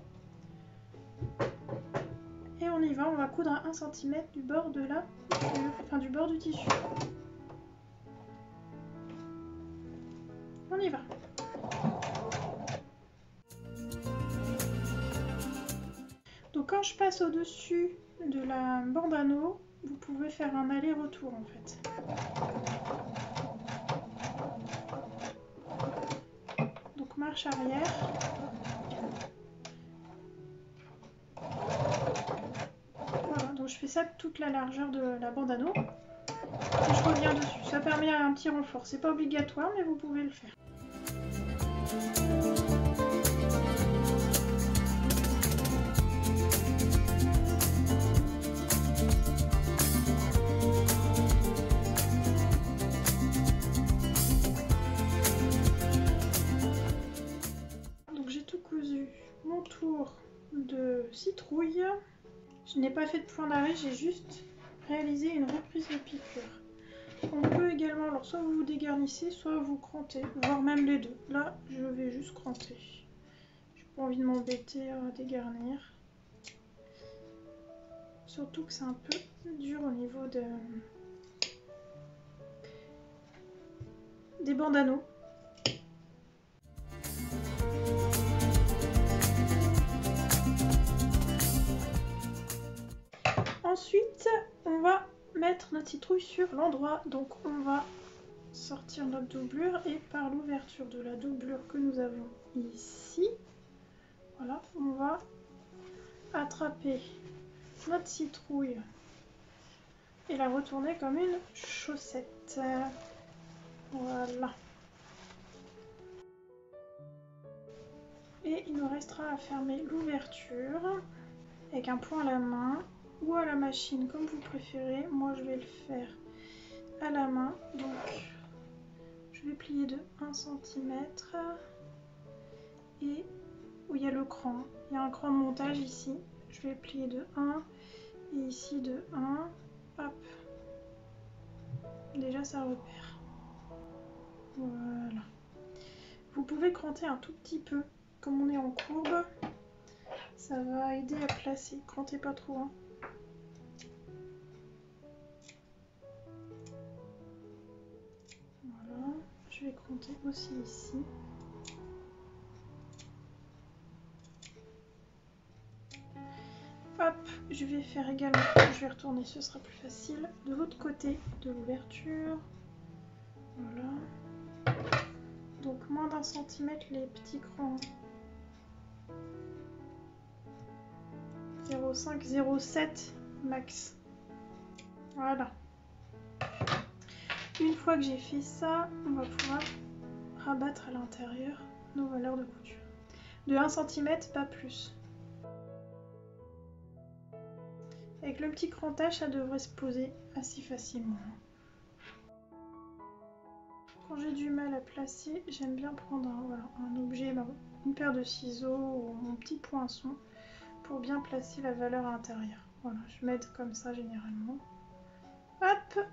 Et on y va, on va coudre à 1 cm du bord de la couture, enfin du bord du tissu. On y va. Donc quand je passe au-dessus de la bandano, vous pouvez faire un aller-retour en fait. Donc marche arrière. Voilà, donc je fais ça toute la largeur de la bandano. Et je reviens dessus. Ça permet un petit renfort. C'est pas obligatoire, mais vous pouvez le faire. Donc j'ai tout cousu. Mon tour de citrouille. Je n'ai pas fait de point d'arrêt, j'ai juste réalisé une reprise de piqûre. On peut également, alors soit vous dégarnissez, soit vous crantez, voire même les deux. Là, je vais juste cranter. J'ai pas envie de m'embêter à dégarnir. Surtout que c'est un peu dur au niveau des bandanos. Ensuite, on va mettre notre citrouille sur l'endroit. Donc on va sortir notre doublure et par l'ouverture de la doublure que nous avons ici, voilà, on va attraper notre citrouille et la retourner comme une chaussette. Voilà. Et il nous restera à fermer l'ouverture avec un point à la main ou à la machine comme vous préférez. Moi je vais le faire à la main, donc je vais plier de 1 cm et où il y a le cran, il y a un cran de montage ici, je vais plier de 1 et ici de 1, hop, déjà ça repère. Voilà. Vous pouvez cranter un tout petit peu, comme on est en courbe, ça va aider à placer, crantez pas trop. Hein. Voilà, je vais cranter aussi ici. Hop, je vais faire également, je vais retourner, ce sera plus facile, de l'autre côté de l'ouverture. Voilà. Donc moins d'1 centimètre les petits crans. 0,5, 0,7 max. Voilà. Une fois que j'ai fait ça, on va pouvoir rabattre à l'intérieur nos valeurs de couture. De 1 cm, pas plus. Avec le petit crantage, ça devrait se poser assez facilement. Quand j'ai du mal à placer, j'aime bien prendre un objet, une paire de ciseaux ou mon petit poinçon pour bien placer la valeur à l'intérieur. Voilà, je m'aide comme ça généralement. Hop!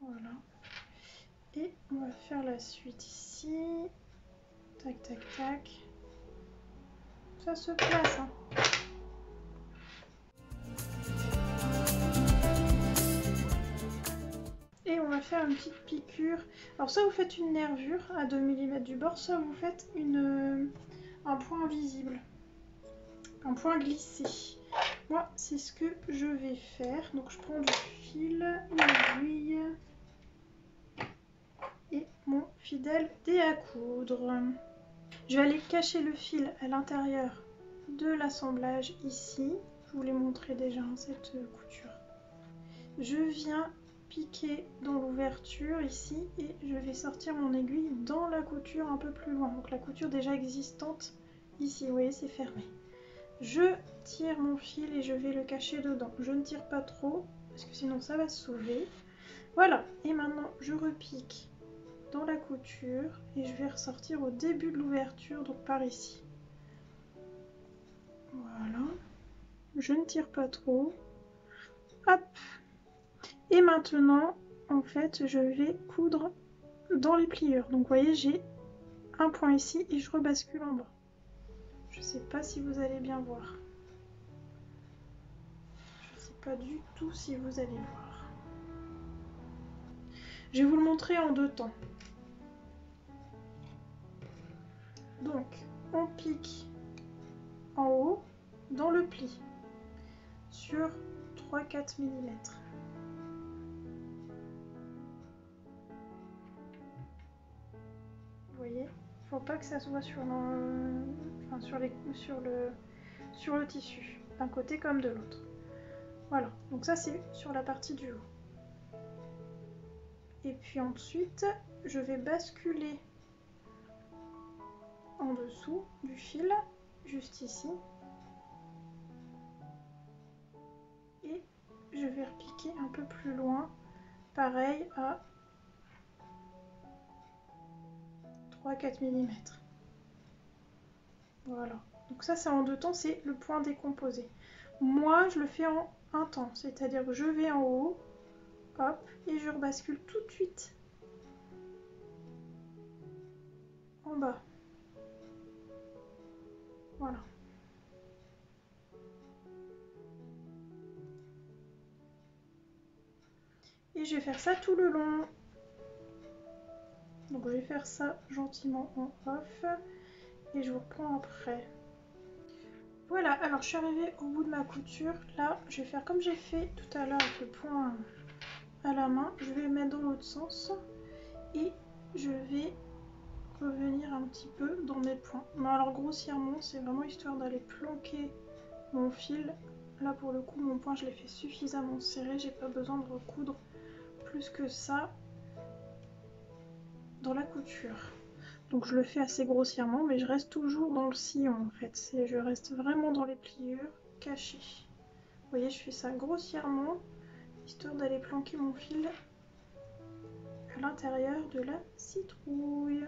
Voilà. Et on va faire la suite ici. Tac, tac, tac. Ça se place, hein. Et on va faire une petite piqûre. Alors soit vous faites une nervure à 2 mm du bord, soit vous faites un point invisible. Un point glissé. Moi, c'est ce que je vais faire. Donc je prends du fil, une aiguille et mon fidèle dé à coudre. Je vais aller cacher le fil à l'intérieur de l'assemblage ici. Je vous l'ai montré déjà, cette couture. Je viens piquer dans l'ouverture ici et je vais sortir mon aiguille dans la couture un peu plus loin. Donc la couture déjà existante ici, vous voyez, c'est fermé. Je tire mon fil et je vais le cacher dedans. Je ne tire pas trop parce que sinon ça va se soulever. Voilà, et maintenant je repique dans la couture et je vais ressortir au début de l'ouverture, donc par ici. Voilà, je ne tire pas trop. Hop. Et maintenant, en fait, je vais coudre dans les pliures. Donc, vous voyez, j'ai un point ici et je rebascule en bas. Je ne sais pas si vous allez bien voir. Je ne sais pas du tout si vous allez voir. Je vais vous le montrer en 2 temps. Donc, on pique en haut dans le pli sur 3-4 mm. Vous voyez, il faut pas que ça soit sur le tissu, d'un côté comme de l'autre. Voilà, donc ça c'est sur la partie du haut. Et puis ensuite, je vais basculer en dessous du fil, juste ici. Et je vais repiquer un peu plus loin, pareil à 3-4 mm. Voilà, donc ça c'est en 2 temps, c'est le point décomposé. Moi je le fais en un temps, c'est-à-dire que je vais en haut, hop, et je rebascule tout de suite en bas. Voilà. Et je vais faire ça tout le long. Donc je vais faire ça gentiment en off et je vous reprends après. Voilà, alors je suis arrivée au bout de ma couture. Là, je vais faire comme j'ai fait tout à l'heure avec le point à la main. Je vais le mettre dans l'autre sens et je vais revenir un petit peu dans mes points. Mais alors grossièrement, c'est vraiment histoire d'aller planquer mon fil. Là pour le coup, mon point je l'ai fait suffisamment serré. J'ai pas besoin de recoudre plus que ça dans la couture. Donc je le fais assez grossièrement, mais je reste toujours dans le sillon en fait. Je reste vraiment dans les pliures cachées. Vous voyez, je fais ça grossièrement, histoire d'aller planquer mon fil à l'intérieur de la citrouille.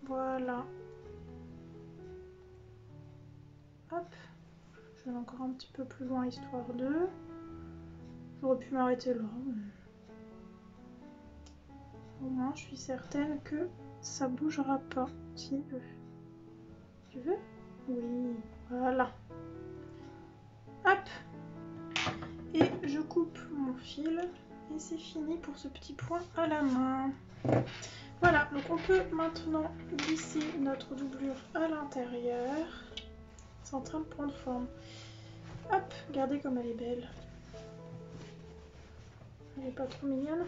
Voilà. Hop. Je vais encore un petit peu plus loin, histoire de... J'aurais pu m'arrêter là. Au moins, je suis certaine que ça bougera pas. Si, tu veux? Oui, voilà. Hop. Et je coupe mon fil. Et c'est fini pour ce petit point à la main. Voilà, donc on peut maintenant glisser notre doublure à l'intérieur. C'est en train de prendre forme. Hop, regardez comme elle est belle. Elle n'est pas trop mignonne.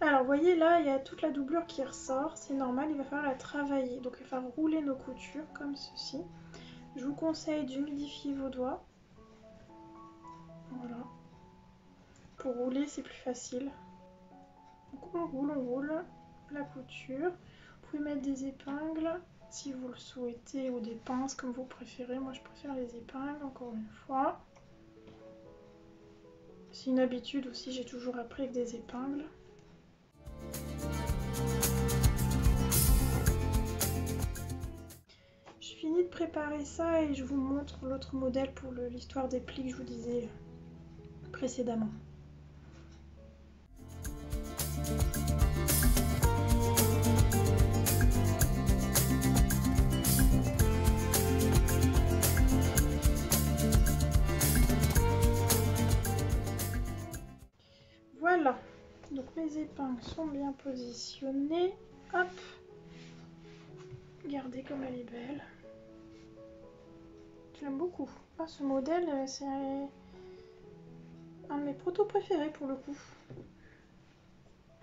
Alors, vous voyez, là, il y a toute la doublure qui ressort. C'est normal, il va falloir la travailler. Donc, il va falloir rouler nos coutures comme ceci. Je vous conseille d'humidifier vos doigts. Voilà. Pour rouler, c'est plus facile. Donc, on roule la couture. Vous pouvez mettre des épingles si vous le souhaitez ou des pinces comme vous préférez. Moi, je préfère les épingles, encore une fois. C'est une habitude aussi, j'ai toujours appris avec des épingles. J'ai fini de préparer ça et je vous montre l'autre modèle pour l'histoire des plis que je vous disais précédemment. Voilà, donc mes épingles sont bien positionnées. Hop, regardez comme elle est belle. J'aime beaucoup. Ah, ce modèle, c'est un de mes protos préférés pour le coup.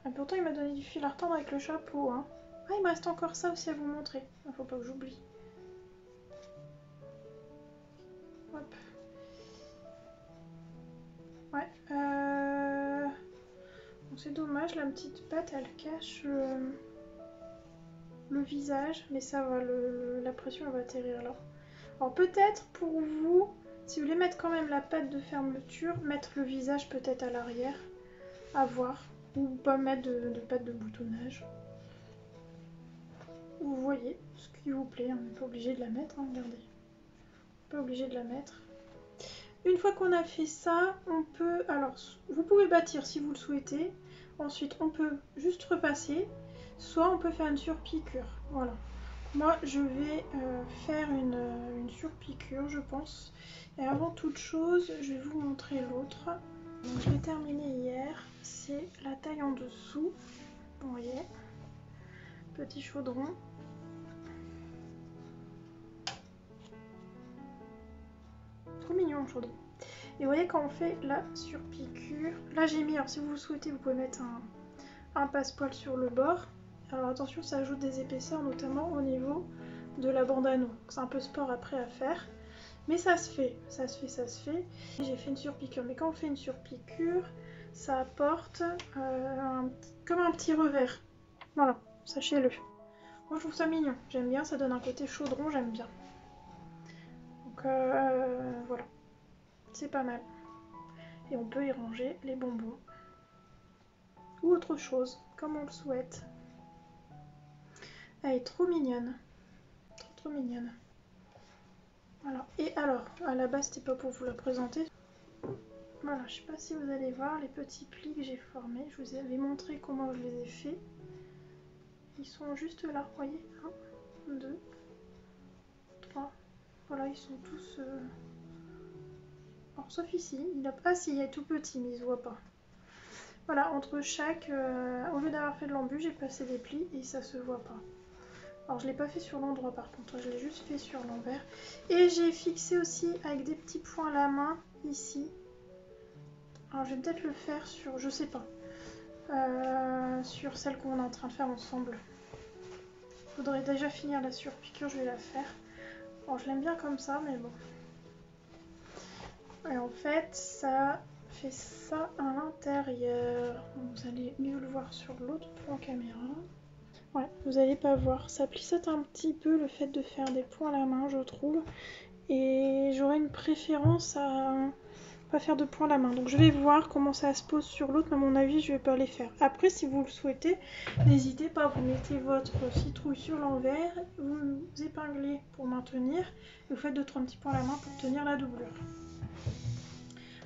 Ah, pourtant, il m'a donné du fil à retordre avec le chapeau. Hein. Ah, il me reste encore ça aussi à vous montrer. Il faut pas que j'oublie. Hop. Ouais. Bon, c'est dommage, la petite patte, elle cache le visage. Mais ça va, la pression, elle va atterrir là. Alors peut-être pour vous, si vous voulez mettre quand même la patte de fermeture, mettre le visage peut-être à l'arrière, à voir. Ou pas mettre de patte de boutonnage. Vous voyez ce qui vous plaît, on n'est pas obligé de la mettre, hein, regardez. Pas obligé de la mettre. Une fois qu'on a fait ça, on peut... Alors, vous pouvez bâtir si vous le souhaitez. Ensuite, on peut juste repasser. Soit on peut faire une surpiqûre. Voilà. Moi, je vais faire une surpiqûre, je pense. Et avant toute chose, je vais vous montrer l'autre. Je l'ai terminé hier. C'est la taille en dessous. Vous voyez. Petit chaudron. Trop mignon le chaudron. Et vous voyez quand on fait la surpiqûre. Là j'ai mis, alors si vous le souhaitez, vous pouvez mettre un passepoil sur le bord. Alors attention, ça ajoute des épaisseurs, notamment au niveau de la bande anneau. C'est un peu sport après à faire. Mais ça se fait, ça se fait, ça se fait. J'ai fait une surpiqûre. Mais quand on fait une surpiqûre, ça apporte comme un petit revers. Voilà, sachez-le. Moi je trouve ça mignon. J'aime bien, ça donne un côté chaudron, j'aime bien. Donc voilà. C'est pas mal. Et on peut y ranger les bonbons. Ou autre chose, comme on le souhaite. Elle est trop mignonne. Trop trop mignonne. Voilà. Et alors, à la base, c'était pas pour vous la présenter. Voilà, je sais pas si vous allez voir les petits plis que j'ai formés. Je vous avais montré comment je les ai faits. Ils sont juste là, vous voyez. 1, 2, 3. Voilà, ils sont tous... Alors, sauf ici. Ah si, il est tout petit, mais il se voit pas. Voilà, entre chaque... au lieu d'avoir fait de l'embut, j'ai passé des plis et ça se voit pas. Alors je l'ai pas fait sur l'endroit par contre, je l'ai juste fait sur l'envers. Et j'ai fixé aussi avec des petits points à la main ici. Alors je vais peut-être le faire sur, je sais pas, sur celle qu'on est en train de faire ensemble. Faudrait déjà finir la surpiqûre, je vais la faire. Bon, je l'aime bien comme ça, mais bon. Et en fait, ça fait ça à l'intérieur. Vous allez mieux le voir sur l'autre plan caméra. Ouais, vous allez pas voir. Ça plissote un petit peu le fait de faire des points à la main, je trouve. Et j'aurais une préférence à pas faire de points à la main. Donc je vais voir comment ça se pose sur l'autre, mais à mon avis, je vais pas les faire. Après, si vous le souhaitez, n'hésitez pas, vous mettez votre citrouille sur l'envers, vous épinglez pour maintenir, et vous faites 2-3 petits points à la main pour tenir la doublure.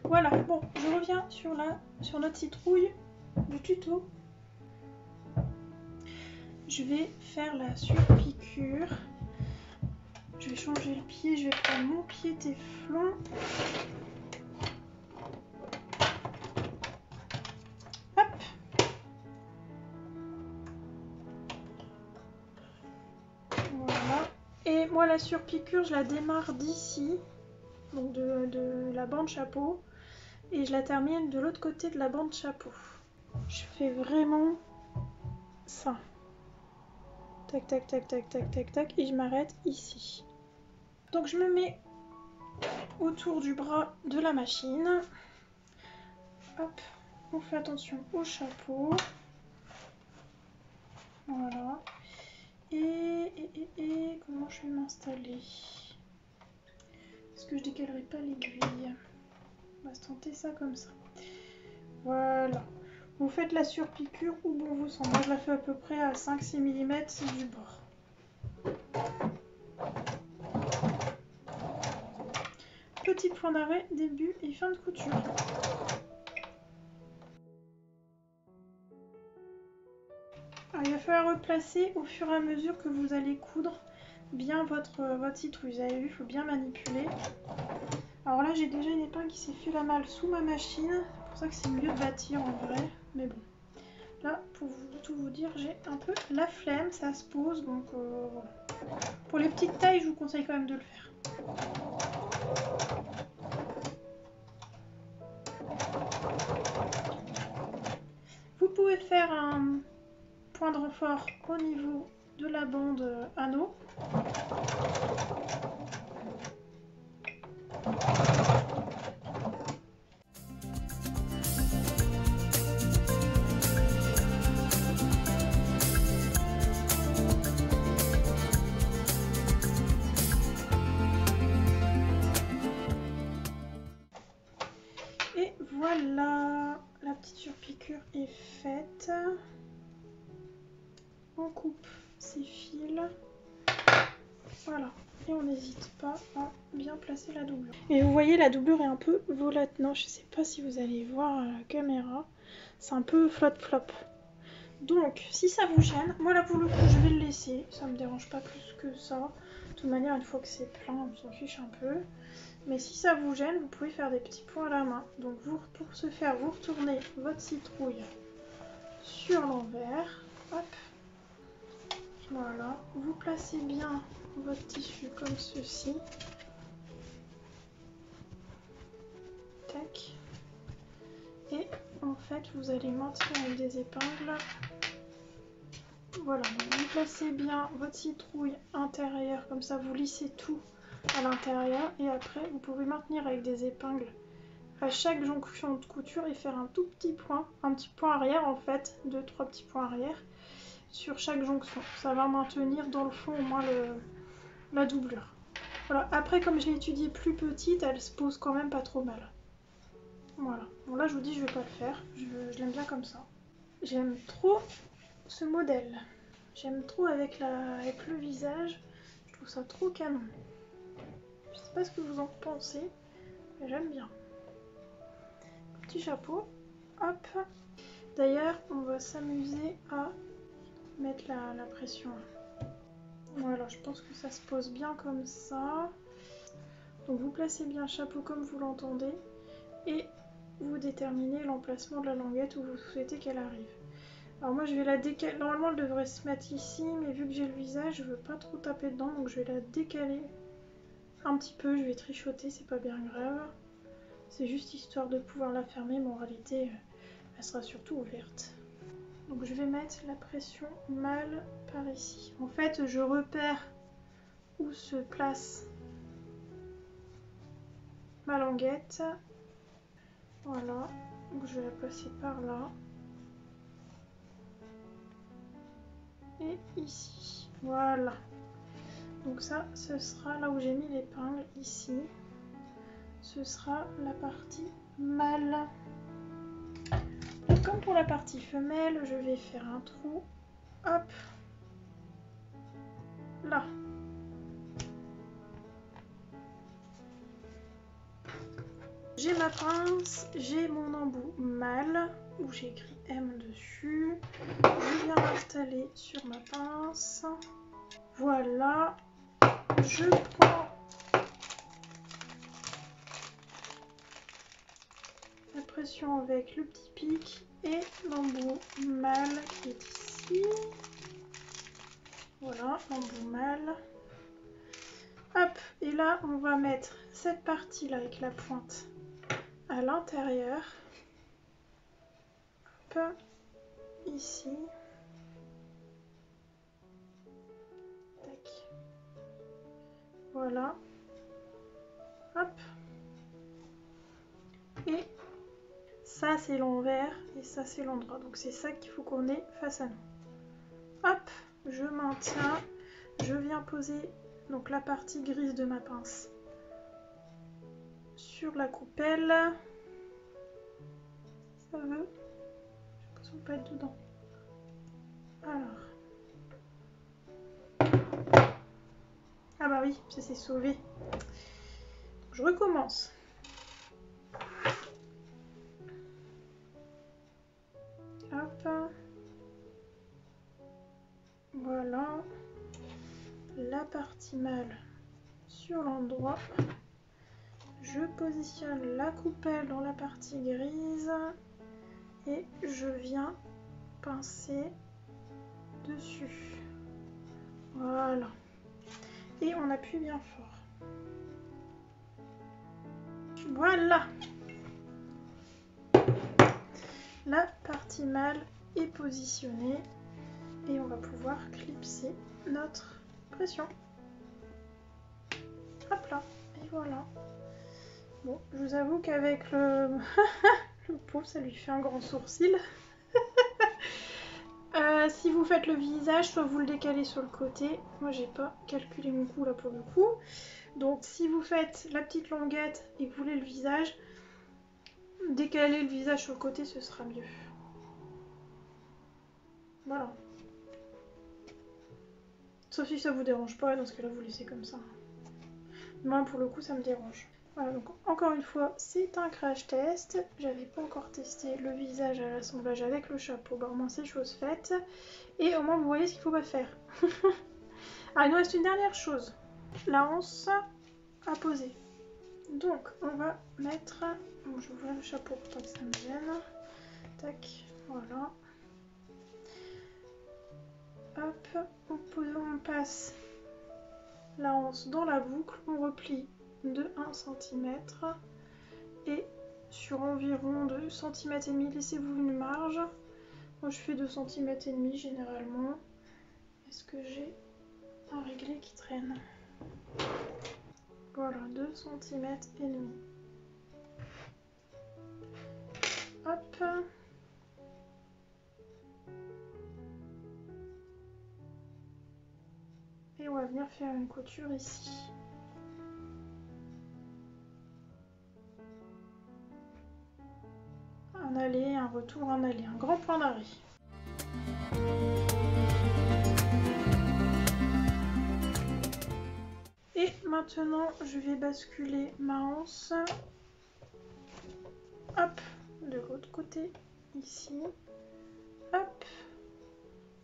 Voilà, bon, je reviens sur notre citrouille du tuto. Je vais faire la surpiqûre. Je vais changer le pied, je vais prendre mon pied téflon. Hop. Voilà. Et moi la surpiqûre, je la démarre d'ici, donc de la bande chapeau, et je la termine de l'autre côté de la bande chapeau. Je fais vraiment ça. Tac, tac, tac, tac, tac, tac, tac, et je m'arrête ici. Donc je me mets autour du bras de la machine. Hop, on fait attention au chapeau. Voilà. Et comment je vais m'installer? Est-ce que je décalerai pas l'aiguille? On va se tenter ça comme ça. Voilà. Vous faites la surpiqûre où bon vous semble. Moi je la fais à peu près à 5-6 mm du bord. Petit point d'arrêt, début et fin de couture. Alors, il va falloir replacer au fur et à mesure que vous allez coudre bien votre citrouille. Vous avez vu, il faut bien manipuler. Alors là, j'ai déjà une épingle qui s'est fait la malle sous ma machine. C'est pour ça que c'est mieux de bâtir en vrai. Mais bon, là, pour tout vous dire, j'ai un peu la flemme. Ça se pose, donc voilà. Pour les petites tailles, je vous conseille quand même de le faire. Vous pouvez faire un point de renfort au niveau de la bande anneau. Et voilà, la petite surpiqûre est faite. On coupe ces fils. Voilà. Et on n'hésite pas à bien placer la doublure. Et vous voyez, la doublure est un peu volatile. Non, je sais pas si vous allez voir à la caméra. C'est un peu flop-flop. Donc, si ça vous gêne, moi là pour le coup, je vais le laisser. Ça me dérange pas plus que ça. De toute manière, une fois que c'est plein, on s'en fiche un peu. Mais si ça vous gêne, vous pouvez faire des petits points à la main. Donc, pour ce faire, vous retournez votre citrouille sur l'envers. Hop. Voilà. Vous placez bien votre tissu comme ceci. Tac. Et en fait, vous allez maintenir avec des épingles. Voilà, donc vous placez bien votre citrouille intérieure, comme ça vous lissez tout à l'intérieur. Et après, vous pouvez maintenir avec des épingles à chaque jonction de couture et faire un tout petit point arrière en fait, 2-3 petits points arrière sur chaque jonction. Ça va maintenir dans le fond au moins la doublure. Voilà, après comme je l'ai étudiée plus petite, elle se pose quand même pas trop mal. Voilà, bon là je vous dis je vais pas le faire, je l'aime bien comme ça. J'aime trop ce modèle. J'aime trop avec le visage, je trouve ça trop canon. Je sais pas ce que vous en pensez, mais j'aime bien. Petit chapeau, hop. D'ailleurs, on va s'amuser à mettre la pression. Voilà, je pense que ça se pose bien comme ça. Donc vous placez bien le chapeau comme vous l'entendez et vous déterminez l'emplacement de la languette où vous souhaitez qu'elle arrive. Alors moi je vais la décaler, normalement elle devrait se mettre ici, mais vu que j'ai le visage, je veux pas trop taper dedans, donc je vais la décaler un petit peu, je vais trichoter, c'est pas bien grave. C'est juste histoire de pouvoir la fermer, mais en réalité elle sera surtout ouverte. Donc je vais mettre la pression mâle par ici. En fait je repère où se place ma languette. Voilà, donc je vais la placer par là. Et ici, voilà. Donc ça, ce sera là où j'ai mis l'épingle, ici. Ce sera la partie mâle. Et comme pour la partie femelle, je vais faire un trou, hop, là. J'ai ma pince, j'ai mon embout mâle, où j'ai écrit M dessus. Je viens l'installer sur ma pince. Voilà. Je prends la pression avec le petit pic et l'embout mâle qui est ici. Voilà, l'embout mâle. Hop, et là on va mettre cette partie là avec la pointe à l'intérieur. Hop, ici. Tac. Voilà. Hop. Et ça c'est l'envers et ça c'est l'endroit. Donc c'est ça qu'il faut qu'on ait face à nous. Hop, je maintiens. Je viens poser donc la partie grise de ma pince sur la coupelle. Ça veut. J'ai l'impression de pas être dedans. Alors. Ah bah oui, ça s'est sauvé. Je recommence. Hop. Voilà. La partie mâle sur l'endroit. Je positionne la coupelle dans la partie grise et je viens pincer dessus. Voilà. Et on appuie bien fort. Voilà. La partie mâle est positionnée et on va pouvoir clipser notre pression. Hop là. Et voilà. Bon, je vous avoue qu'avec le... le pauvre, ça lui fait un grand sourcil. Si vous faites le visage, soit vous le décalez sur le côté. Moi, j'ai pas calculé mon cou là pour le coup. Donc, si vous faites la petite languette et que vous voulez le visage, décaler le visage sur le côté, ce sera mieux. Voilà. Sauf si ça vous dérange pas, dans ce cas-là, vous laissez comme ça. Moi, pour le coup, ça me dérange. Voilà, donc encore une fois, c'est un crash test. J'avais pas encore testé le visage à l'assemblage avec le chapeau. Bah, au moins, c'est chose faite. Et au moins, vous voyez ce qu'il faut pas faire. Ah, il nous reste une dernière chose. La anse à poser. Donc, on va mettre... Bon, je vais ouvrir le chapeau pour pas que ça me gêne. Tac, voilà. Hop, on passe la anse dans la boucle. On replie de 1 cm. Et sur environ 2 cm et demi, laissez-vous une marge. Moi, je fais 2 cm et demi généralement. Est-ce que j'ai un réglé qui traîne? Voilà, 2 cm et demi. Hop. Et on va venir faire une couture ici. Un aller, un retour, un aller, un grand point d'arrêt. Et maintenant, je vais basculer ma anse. Hop, de l'autre côté, ici. Hop.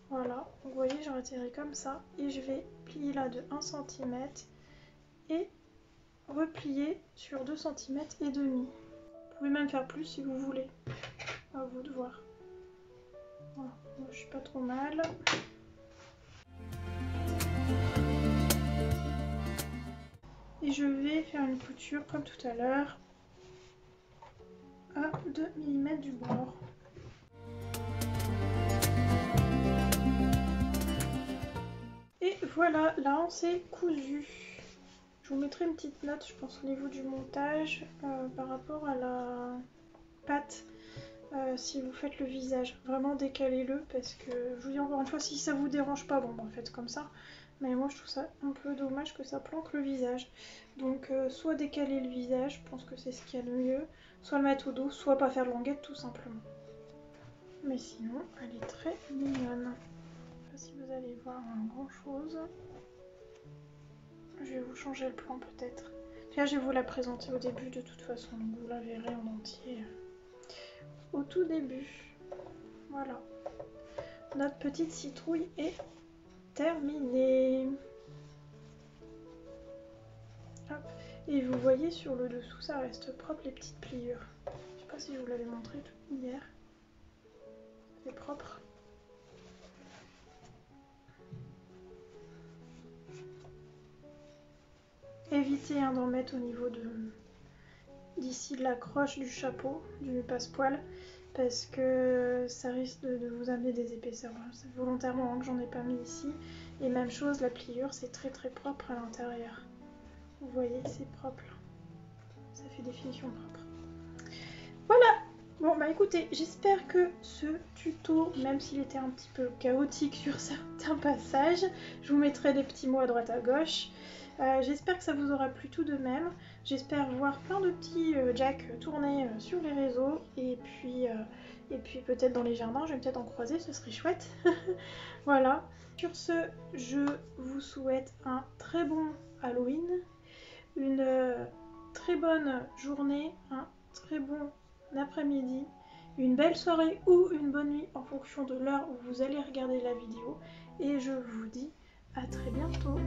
Voilà, vous voyez, j'ai atterri comme ça. Et je vais plier là de 1 cm et replier sur 2 cm et demi. Vous pouvez même faire plus si vous voulez. À vous de voir. Voilà, moi, je suis pas trop mal. Et je vais faire une couture comme tout à l'heure à 2 mm du bord. Et voilà, là on s'est cousu. Je vous mettrai une petite note, je pense, au niveau du montage par rapport à la patte. Si vous faites le visage, vraiment décalez-le parce que je vous dis encore une fois, si ça vous dérange pas, bon, faites comme ça. Mais moi je trouve ça un peu dommage que ça planque le visage. Donc soit décaler le visage, je pense que c'est ce qu'il y a de mieux, soit le mettre au dos, soit pas faire de languette tout simplement. Mais sinon, elle est très mignonne. Je sais pas si vous allez voir grand chose. Je vais vous changer le plan peut-être. Là je vais vous la présenter au début de toute façon, donc vous la verrez en entier au tout début. Voilà. Notre petite citrouille est terminée. Hop. Et vous voyez sur le dessous, ça reste propre les petites pliures. Je sais pas si je vous l'avais montré hier. C'est propre. Évitez d'en mettre au niveau d'ici de la croche du chapeau, du passepoil, parce que ça risque de vous amener des épaisseurs. C'est volontairement que j'en ai pas mis ici. Et même chose, la pliure, c'est très propre à l'intérieur. Vous voyez, c'est propre. Ça fait des finitions propres. Voilà. Bon bah écoutez, j'espère que ce tuto, même s'il était un petit peu chaotique sur certains passages, je vous mettrai des petits mots à droite à gauche. J'espère que ça vous aura plu tout de même. J'espère voir plein de petits jacks tourner sur les réseaux et puis peut-être dans les jardins, je vais peut-être en croiser, ce serait chouette. Voilà. Sur ce, je vous souhaite un très bon Halloween, une très bonne journée, un très bon après-midi, une belle soirée ou une bonne nuit en fonction de l'heure où vous allez regarder la vidéo et je vous dis à très bientôt.